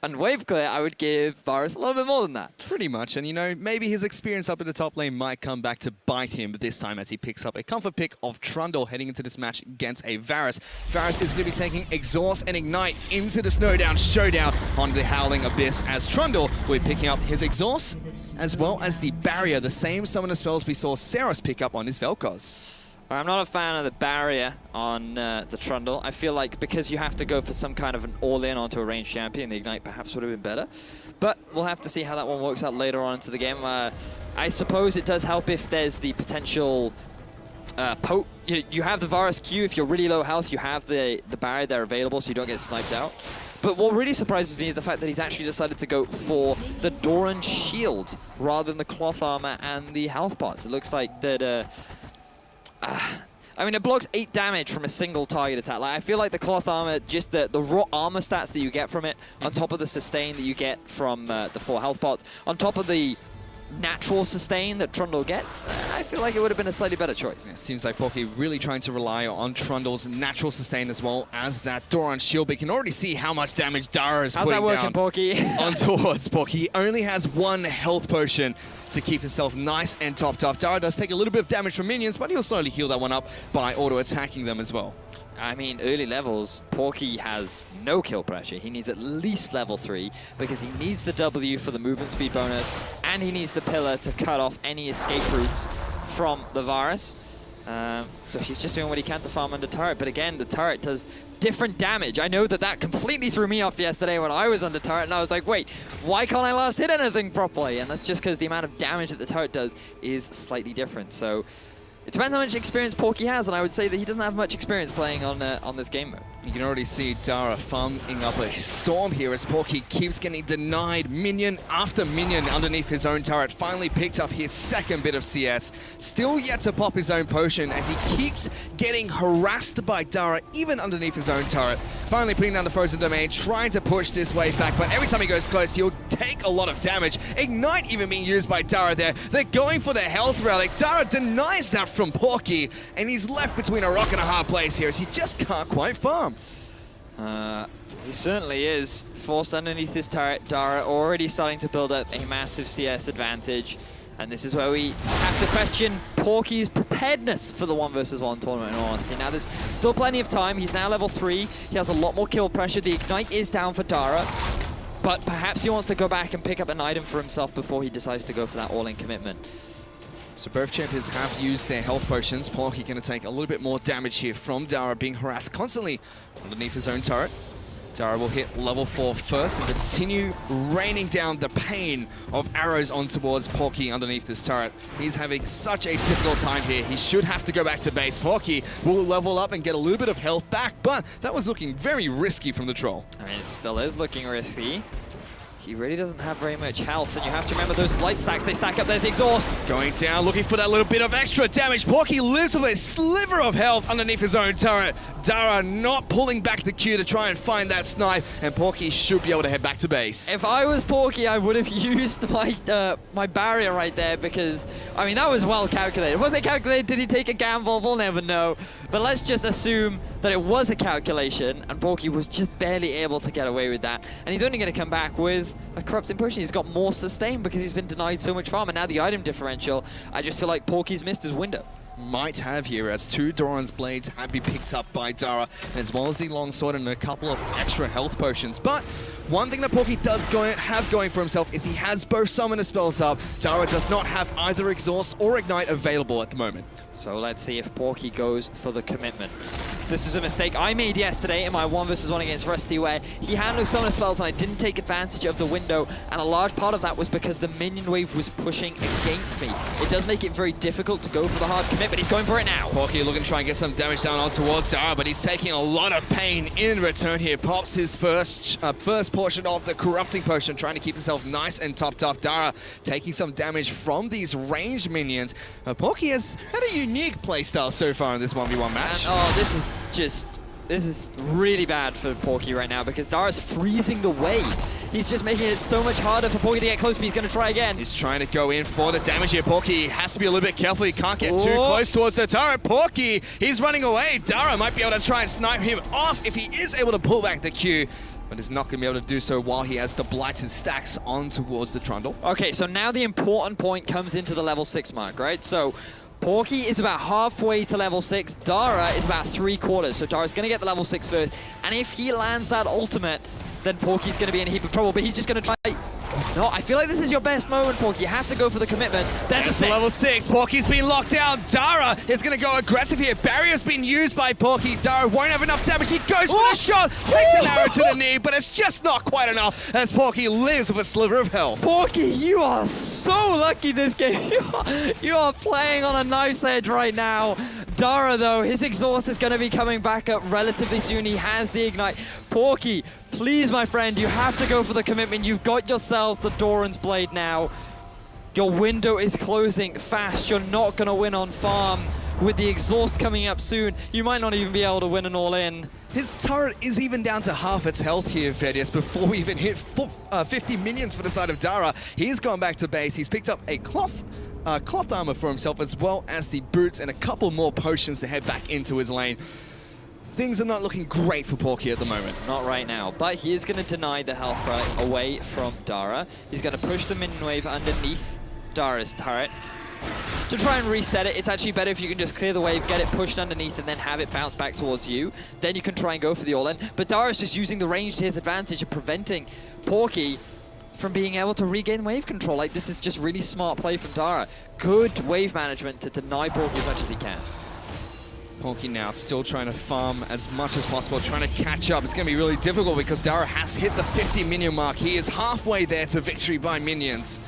and wave clear, I would give Varus a little bit more than that. Pretty much, and you know, maybe his experience up in the top lane might come back to bite him this time as he picks up a comfort pick of Trundle heading into this match against a Varus. Varus is going to be taking Exhaust and Ignite into the showdown on the Howling Abyss as Trundle will be picking up his Exhaust as well as the Barrier, the same summoner spells we saw Saros pick up on his Vel'Koz. I'm not a fan of the barrier on the Trundle. I feel like because you have to go for some kind of an all-in onto a ranged champion, the Ignite perhaps would have been better. But we'll have to see how that one works out later on into the game. I suppose it does help if there's the potential poke you have the Varus Q. If you're really low health, you have the barrier there available so you don't get sniped out. But what really surprises me is the fact that he's actually decided to go for the Doran Shield rather than the Cloth Armor and the health pots. It looks like that... I mean, it blocks 8 damage from a single target attack. Like, I feel like the Cloth Armor, just the raw armor stats that you get from it, on top of the sustain that you get from the 4 health pots, on top of the natural sustain that Trundle gets, I feel like it would have been a slightly better choice. It seems like Porky really trying to rely on Trundle's natural sustain as well as that Doran Shield. But you can already see how much damage Dara is putting down Porky? on towards Porky. He only has 1 health potion to keep himself nice and topped off. Dara does take a little bit of damage from minions, but he'll slowly heal that one up by auto-attacking them as well. I mean, early levels, Porky has no kill pressure. He needs at least level 3 because he needs the W for the movement speed bonus, and he needs the pillar to cut off any escape routes from the Varus. So he's just doing what he can to farm under turret. But again, the turret does different damage. I know that completely threw me off yesterday when I was under turret, and I was like, wait, why can't I last hit anything properly? And that's just because the amount of damage that the turret does is slightly different. So it depends how much experience Porky has, and I would say that he doesn't have much experience playing on this game mode. You can already see Dara farming up a storm here as Porky keeps getting denied minion after minion underneath his own turret. Finally picked up his 2nd bit of CS. Still yet to pop his own potion as he keeps getting harassed by Dara even underneath his own turret. Finally putting down the frozen domain, trying to push this wave back, but every time he goes close, he'll take a lot of damage. Ignite even being used by Dara there. They're going for the health relic. Dara denies that from Porky, and he's left between a rock and a hard place here as he just can't quite farm. He certainly is. Forced underneath his turret, Dara already starting to build up a massive CS advantage. And this is where we have to question Porky's preparedness for the 1 versus 1 tournament, in all honesty. Now, there's still plenty of time. He's now level 3. He has a lot more kill pressure. The Ignite is down for Dara. But perhaps he wants to go back and pick up an item for himself before he decides to go for that all-in commitment. So both champions have used their health potions. Porky going to take a little bit more damage here from Dara, being harassed constantly underneath his own turret. Dara will hit level 4 first and continue raining down the pain of arrows on towards Porky underneath this turret. He's having such a difficult time here. He should have to go back to base. Porky will level up and get a little bit of health back, but that was looking very risky from the troll. I mean, it still is looking risky. He really doesn't have very much health, and you have to remember those blight stacks, they stack up. There's the exhaust. Going down, looking for that little bit of extra damage. Porky lives with a sliver of health underneath his own turret. Dara not pulling back the Q to try and find that snipe, and Porky should be able to head back to base. If I was Porky, I would have used my barrier right there because, I mean, that was well calculated. Was it calculated? Did he take a gamble? We'll never know. But let's just assume that it was a calculation, and Porky was just barely able to get away with that. And he's only going to come back with a corrupting potion. He's got more sustain because he's been denied so much farm, and now the item differential, I just feel like Porky's missed his window. Might have here as 2 Doran's blades have been picked up by Dara, as well as the longsword and a couple of extra health potions. But one thing that Porky does have going for himself is he has both summoner spells up. Dara does not have either exhaust or ignite available at the moment. So let's see if Porky goes for the commitment. This is a mistake I made yesterday in my 1 versus 1 against Rusty, where he had no summoner spells and I didn't take advantage of the window, and a large part of that was because the minion wave was pushing against me. It does make it very difficult to go for the hard commit, but he's going for it now. Porky looking to try and get some damage down on towards Dara, but he's taking a lot of pain in return here. Pops his first portion of the corrupting potion, trying to keep himself nice and topped off. Dara taking some damage from these ranged minions. Porky has had a unique playstyle so far in this 1v1 match. And, oh, this is really bad for Porky right now because Dara's freezing the wave. He's just making it so much harder for Porky to get close, but he's going to try again. He's trying to go in for the damage here. Porky has to be a little bit careful. He can't get too close towards the turret. Porky, he's running away. Dara might be able to try and snipe him off if he is able to pull back the Q, but is not going to be able to do so while he has the blighted stacks on towards the Trundle. Okay, so now the important point comes into the level 6 mark, right? So Porky is about halfway to level 6. Dara is about 3/4. So Dara's going to get the level 6 first. And if he lands that ultimate, then Porky's going to be in a heap of trouble. But he's just going to try. No, I feel like this is your best moment, Porky. You have to go for the commitment. There's a 6. Level 6. Porky's been locked down. Dara is going to go aggressive here. Barrier's been used by Porky. Dara won't have enough damage. He goes for the shot. Takes an arrow to the knee, but it's just not quite enough as Porky lives with a sliver of health. Porky, you are so lucky this game. You are playing on a knife's edge right now. Dara, though, his exhaust is going to be coming back up relatively soon. He has the ignite. Porky, please, my friend, you have to go for the commitment. You've got yourselves the Doran's Blade now. Your window is closing fast. You're not going to win on farm. With the exhaust coming up soon, you might not even be able to win an all-in. His turret is even down to half its health here, Vedius, before we even hit 50 minions for the side of Dara. He's gone back to base. He's picked up a cloth armor for himself, as well as the boots and a couple more potions to head back into his lane. Things are not looking great for Porky at the moment. Not right now, but he is going to deny the health right away from Dara. He's going to push the minion wave underneath Dara's turret. To try and reset it, it's actually better if you can just clear the wave, get it pushed underneath, and then have it bounce back towards you. Then you can try and go for the all-in. But Dara's just using the range to his advantage and preventing Porky from being able to regain wave control. Like, this is just really smart play from Dara. Good wave management to deny Porky as much as he can. Porky now still trying to farm as much as possible, trying to catch up. It's going to be really difficult because Dara has hit the 50 minion mark. He is halfway there to victory by minions.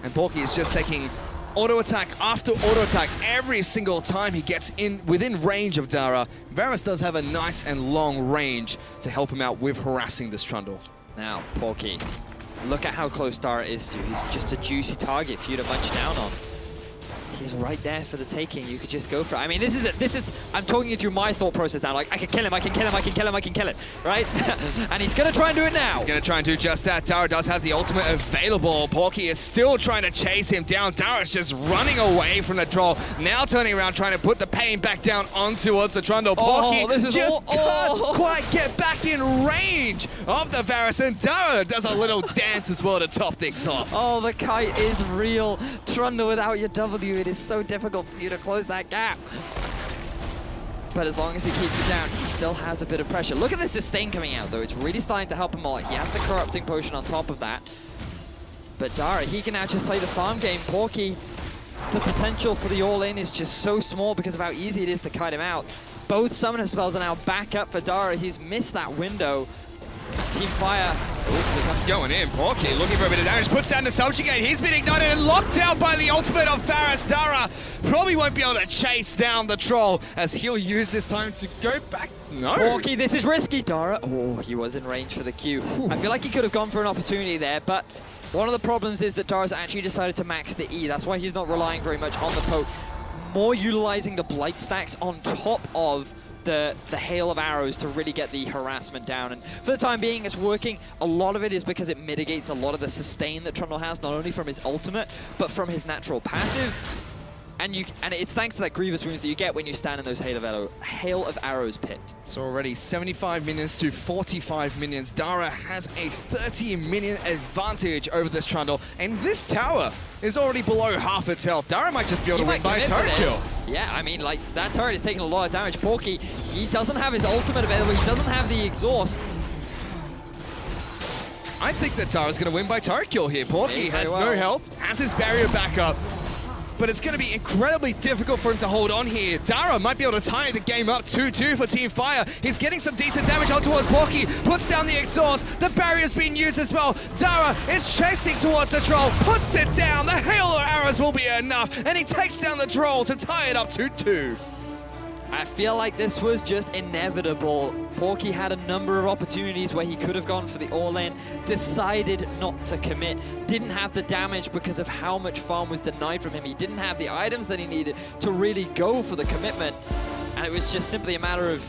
And Porky is just taking auto attack after auto attack every single time he gets in within range of Dara. Varus does have a nice and long range to help him out with harassing this Trundle. Now, Porky, look at how close Dara is to you. He's just a juicy target for you to munch down on. He's right there for the taking. You could just go for it. I mean, this is, I'm talking you through my thought process now. Like, I can kill him, I can kill him, I can kill him, I can kill him, right? And he's gonna try and do it now. He's gonna try and do just that. Dara does have the ultimate available. Porky is still trying to chase him down. Dara's just running away from the troll. Now turning around, trying to put the pain back down on towards the Trundle. Porky just can't quite get back in range of the Varus, and Dara does a little dance as well to top things off. Oh, the kite is real. Trundle without your W, it is so difficult for you to close that gap. But as long as he keeps it down, he still has a bit of pressure. Look at the sustain coming out, though. It's really starting to help him out. He has the corrupting potion on top of that. But Dara, he can now just play the farm game. Porky, the potential for the all-in is just so small because of how easy it is to kite him out. Both summoner spells are now back up for Dara. He's missed that window. Team Fire. That's going in. Porky looking for a bit of damage. Puts down the subjugate. He's been ignited and locked out by the ultimate of Varus. Dara probably won't be able to chase down the troll as he'll use this time to go back. No. Porky, this is risky. Dara. Oh, he was in range for the Q. I feel like he could have gone for an opportunity there, but one of the problems is that Dara's actually decided to max the E. That's why he's not relying very much on the poke. More utilizing the blight stacks on top of the hail of arrows to really get the harassment down. And for the time being, it's working. A lot of it is because it mitigates a lot of the sustain that Trundle has, not only from his ultimate, but from his natural passive. And it's thanks to that Grievous wounds that you get when you stand in those hail of arrows pit. So already 75 minions to 45 minions. Dara has a 30 minion advantage over this Trundle, and this tower is already below half its health. Dara might just be able to win by a turret kill. Yeah, I mean, like, that turret is taking a lot of damage. Porky, he doesn't have his ultimate available. He doesn't have the exhaust. I think that Dara's going to win by turret kill here. Porky has no health, has his barrier back up, but it's going to be incredibly difficult for him to hold on here. Dara might be able to tie the game up 2-2 for Team Fire. He's getting some decent damage out towards Porky, puts down the exhaust, the barrier's being used as well. Dara is chasing towards the troll, puts it down, the hail of arrows will be enough, and he takes down the troll to tie it up 2-2. I feel like this was just inevitable. Porky had a number of opportunities where he could have gone for the all-in, decided not to commit, didn't have the damage because of how much farm was denied from him. He didn't have the items that he needed to really go for the commitment. And it was just simply a matter of,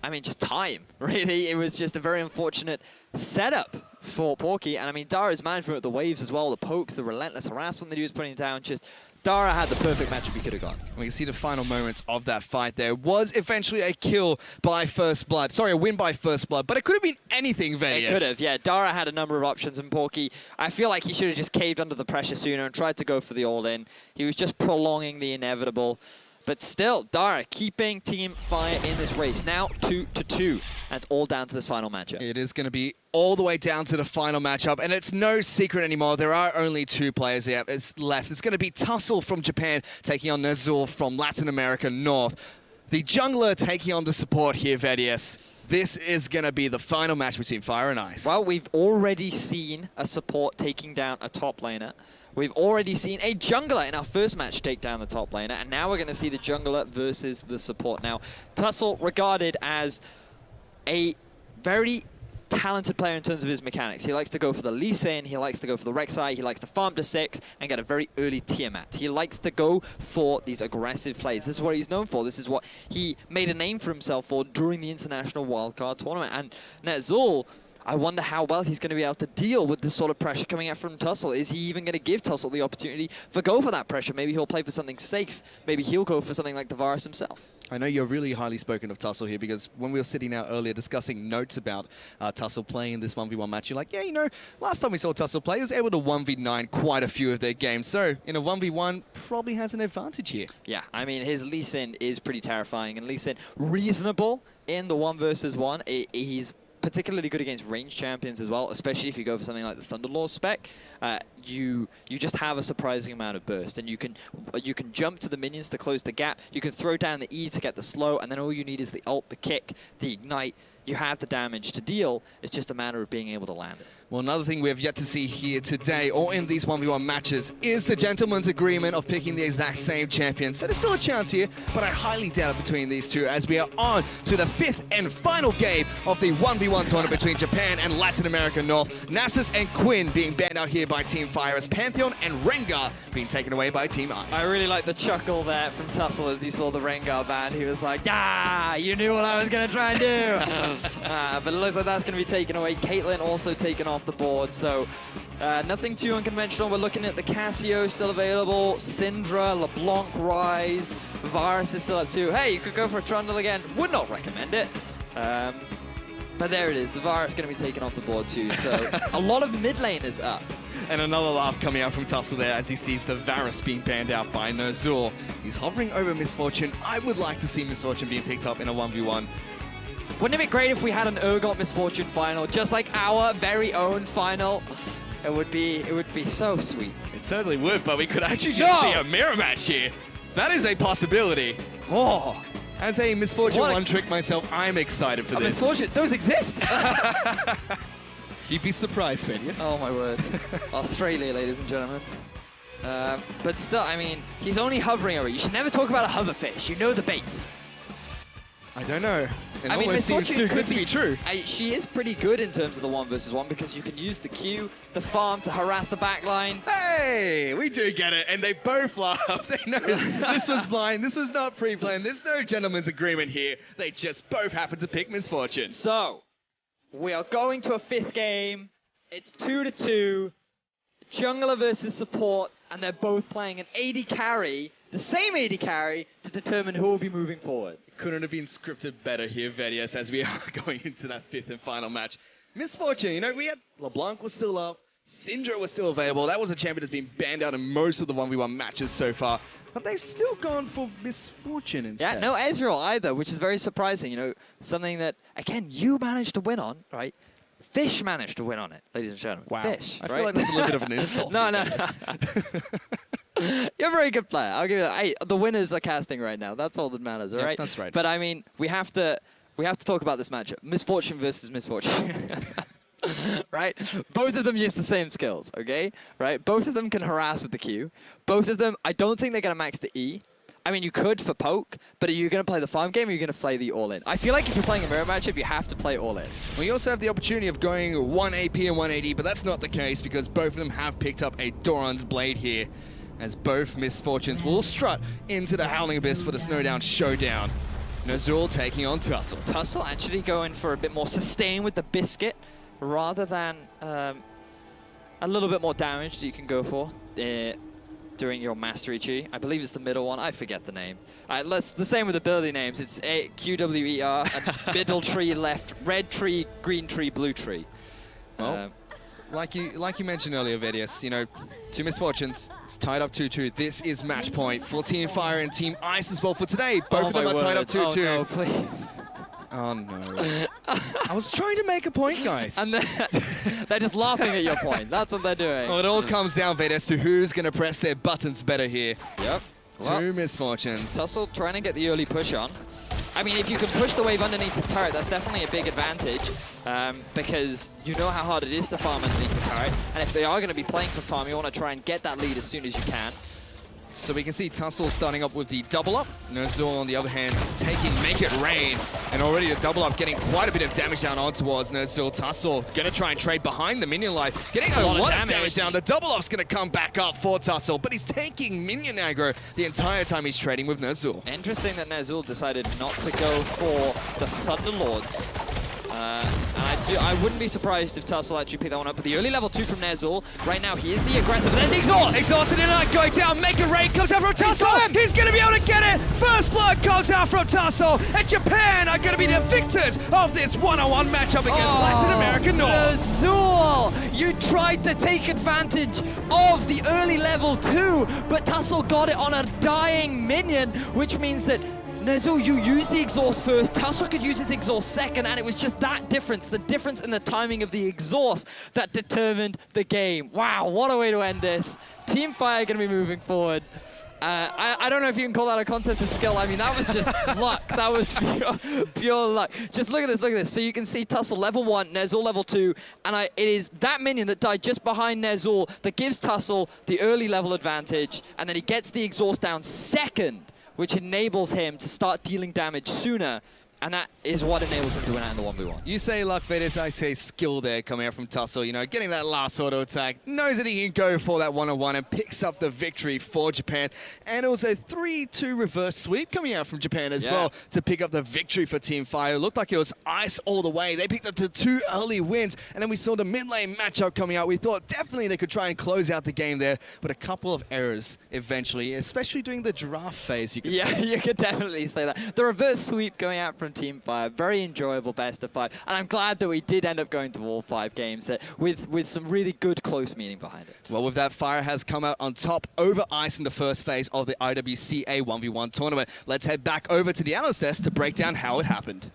I mean, just time, really. It was just a very unfortunate setup for Porky. And I mean, Dara's management of the waves as well, the pokes, the relentless harassment that he was putting down, just Dara had the perfect matchup he could have got. We can see the final moments of that fight there. Was eventually a kill by First Blood. Sorry, a win by First Blood, but it could have been anything, Vedius. It could have, yeah. Dara had a number of options, and Porky, I feel like he should have just caved under the pressure sooner and tried to go for the all-in. He was just prolonging the inevitable. But still, Dara keeping Team Fire in this race. Now 2-2. That's all down to this final matchup. It is going to be all the way down to the final matchup, and it's no secret anymore. There are only two players left. It's going to be Tussle from Japan taking on Nazul from Latin America North. The jungler taking on the support here, Vedius. This is going to be the final match between Fire and Ice. Well, we've already seen a support taking down a top laner. We've already seen a jungler in our first match take down the top laner, and now we're going to see the jungler versus the support. Now, Tussle regarded as a very talented player in terms of his mechanics. He likes to go for the Lee Sin, he likes to go for the Rek'Sai, he likes to farm to 6 and get a very early Tiamat. He likes to go for these aggressive plays. This is what he's known for. This is what he made a name for himself for during the International Wildcard tournament. And Netzul, I wonder how well he's going to be able to deal with this sort of pressure coming out from Tussle. Is he even going to give Tussle the opportunity to go for that pressure? Maybe he'll play for something safe. Maybe he'll go for something like the Varus himself. I know you're really highly spoken of Tussle here, because when we were sitting out earlier discussing notes about Tussle playing in this 1v1 match, you're like, yeah, you know, last time we saw Tussle play, he was able to 1v9 quite a few of their games. So in a 1v1, probably has an advantage here. Yeah, I mean, his Lee Sin is pretty terrifying, and Lee Sin reasonable in the 1 versus 1. He's particularly good against ranged champions as well, especially if you go for something like the Thunderlord spec. You just have a surprising amount of burst, and you can jump to the minions to close the gap. You can throw down the E to get the slow, and then all you need is the ult, the kick, the ignite. You have the damage to deal. It's just a matter of being able to land it. Well, another thing we have yet to see here today, or in these 1v1 matches, is the gentleman's agreement of picking the exact same champion. So there's still a chance here, but I highly doubt it between these two, as we are on to the 5th and final game of the 1v1 tournament between Japan and Latin America North. Nasus and Quinn being banned out here by Team Fire, as Pantheon and Rengar being taken away by Team Ice. I really like the chuckle there from Tussle as he saw the Rengar ban. He was like, ah, you knew what I was going to try and do. But it looks like that's going to be taken away. Caitlyn also taken off the board, so nothing too unconventional. We're looking at the Cassio still available, Syndra, LeBlanc, Rise, Varus is still up too. Hey, you could go for a Trundle again. Would not recommend it. But there it is. The Varus going to be taken off the board too, so a lot of mid laners up. And another laugh coming out from Tussle there as he sees the Varus being banned out by Netzul. He's hovering over Misfortune. I would like to see Misfortune being picked up in a 1v1. Wouldn't it be great if we had an Urgot Misfortune final, just like our very own final? It would be so sweet. It certainly would, but we could actually just see a mirror match here. That is a possibility. Oh, as a Misfortune one-trick myself, I'm excited for this. Misfortune, those exist. You'd be surprised, Vedius. Oh my word. Australia, ladies and gentlemen. But still, I mean, he's only hovering over. You should never talk about a hoverfish. You know the baits. I don't know. It I mean, almost seems too good to be true. She is pretty good in terms of the 1 versus 1 because you can use the Q, the farm to harass the backline. Hey, we do get it, and they both laugh. They know this was blind, this was not pre-planned, there's no gentleman's agreement here. They just both happen to pick Misfortune. So, we are going to a 5th game. It's 2-2. Jungler versus support, and they're both playing an AD carry, the same AD carry, to determine who will be moving forward. Couldn't have been scripted better here, Vedius, as we are going into that 5th and final match. Misfortune, you know, we had LeBlanc was still up, Syndra was still available. That was a champion that's been banned out in most of the 1v1 matches so far. But they've still gone for Misfortune instead. Yeah, no Ezreal either, which is very surprising. You know, something that, again, you managed to win on, right? Fish managed to win on it, ladies and gentlemen. Wow. Fish, I feel like that's a little bit of an insult. No. You're a very good player. I'll give you that. Hey, the winners are casting right now. That's all that matters, all right? That's right. But I mean, we have to talk about this matchup. Misfortune versus Misfortune. Right? Both of them use the same skills, okay? Right? Both of them can harass with the Q. Both of them, I don't think they're going to max the E. I mean, you could for poke, but are you going to play the farm game or are you going to play the all-in? I feel like if you're playing a mirror matchup, you have to play all-in. Well, you also have the opportunity of going 1 AP and 1 AD, but that's not the case because both of them have picked up a Doran's Blade here, as both Misfortunes will strut into the Howling Abyss for the Snowdown Showdown. Netzul taking on Tussle. Tussle actually going for a bit more sustain with the Biscuit, rather than a little bit more damage that you can go for during your Mastery Tree. I believe it's the middle one. I forget the name. The same with ability names. It's QWER, and middle tree, left, red tree, green tree, blue tree. Well, like you mentioned earlier, Vedius, you know, 2 Misfortunes. It's tied up 2-2. This is match point for Team Fire and Team Ice as well for today. Both of them are tied up 2-2. Oh no, please. Oh no. I was trying to make a point, guys. And they're just laughing at your point. That's what they're doing. Well, it all comes down, Vedius, to who's going to press their buttons better here. Yep. 2 Misfortunes. Tussle trying to get the early push on. I mean, if you can push the wave underneath the turret, that's definitely a big advantage because you know how hard it is to farm underneath the turret. And if they are going to be playing for farm, you want to try and get that lead as soon as you can. So we can see Tussle starting up with the double up. Ner'zhul, on the other hand, taking Make It Rain. And already the double up getting quite a bit of damage down on towards Ner'zhul. Tussle gonna try and trade behind the minion life. Getting a lot of damage down. The double up's gonna come back up for Tussle, but he's taking minion aggro the entire time he's trading with Ner'zhul. Interesting that Ner'zhul decided not to go for the Thunderlords. And I wouldn't be surprised if Tussle actually picked that one up. But the early level 2 from Ner'zhul, right now he is the aggressive. There's the exhaust! Exhaust in and going down. Make a raid comes out from Tussle. He's going to be able to get it. First blood comes out from Tussle. And Japan are going to be the victors of this one-on-one matchup against Latin America North. Ner'zhul, you tried to take advantage of the early level 2, but Tussle got it on a dying minion, which means that Ner'zhul, you used the exhaust first, Tussle could use his exhaust second, and it was just that difference, the difference in the timing of the exhaust that determined the game. Wow, what a way to end this. Team Fire going to be moving forward. I don't know if you can call that a contest of skill. I mean, that was just luck. That was pure luck. Just look at this, look at this. So you can see Tussle level 1, Ner'zhul level 2, and it is that minion that died just behind Ner'zhul that gives Tussle the early level advantage, and then he gets the exhaust down second, which enables him to start dealing damage sooner. And that is what enables him to win out in the 1v1. You say luck, Vedius, I say skill there coming out from Tussle. You know, getting that last auto attack, knows that he can go for that one-on-one and picks up the victory for Japan. And it was a 3-2 reverse sweep coming out from Japan as well to pick up the victory for Team Fire. It looked like it was ice all the way. They picked up the 2 early wins. And then we saw the mid-lane matchup coming out. We thought definitely they could try and close out the game there. But a couple of errors eventually, especially during the draft phase, you could say. Yeah, you could definitely say that. The reverse sweep going out from Team Fire, very enjoyable best of 5, and I'm glad that we did end up going to all 5 games that with some really good close meaning behind it. Well, with that, Fire has come out on top over ice in the first phase of the IWC 1v1 tournament. Let's head back over to the analyst desk to break down how it happened.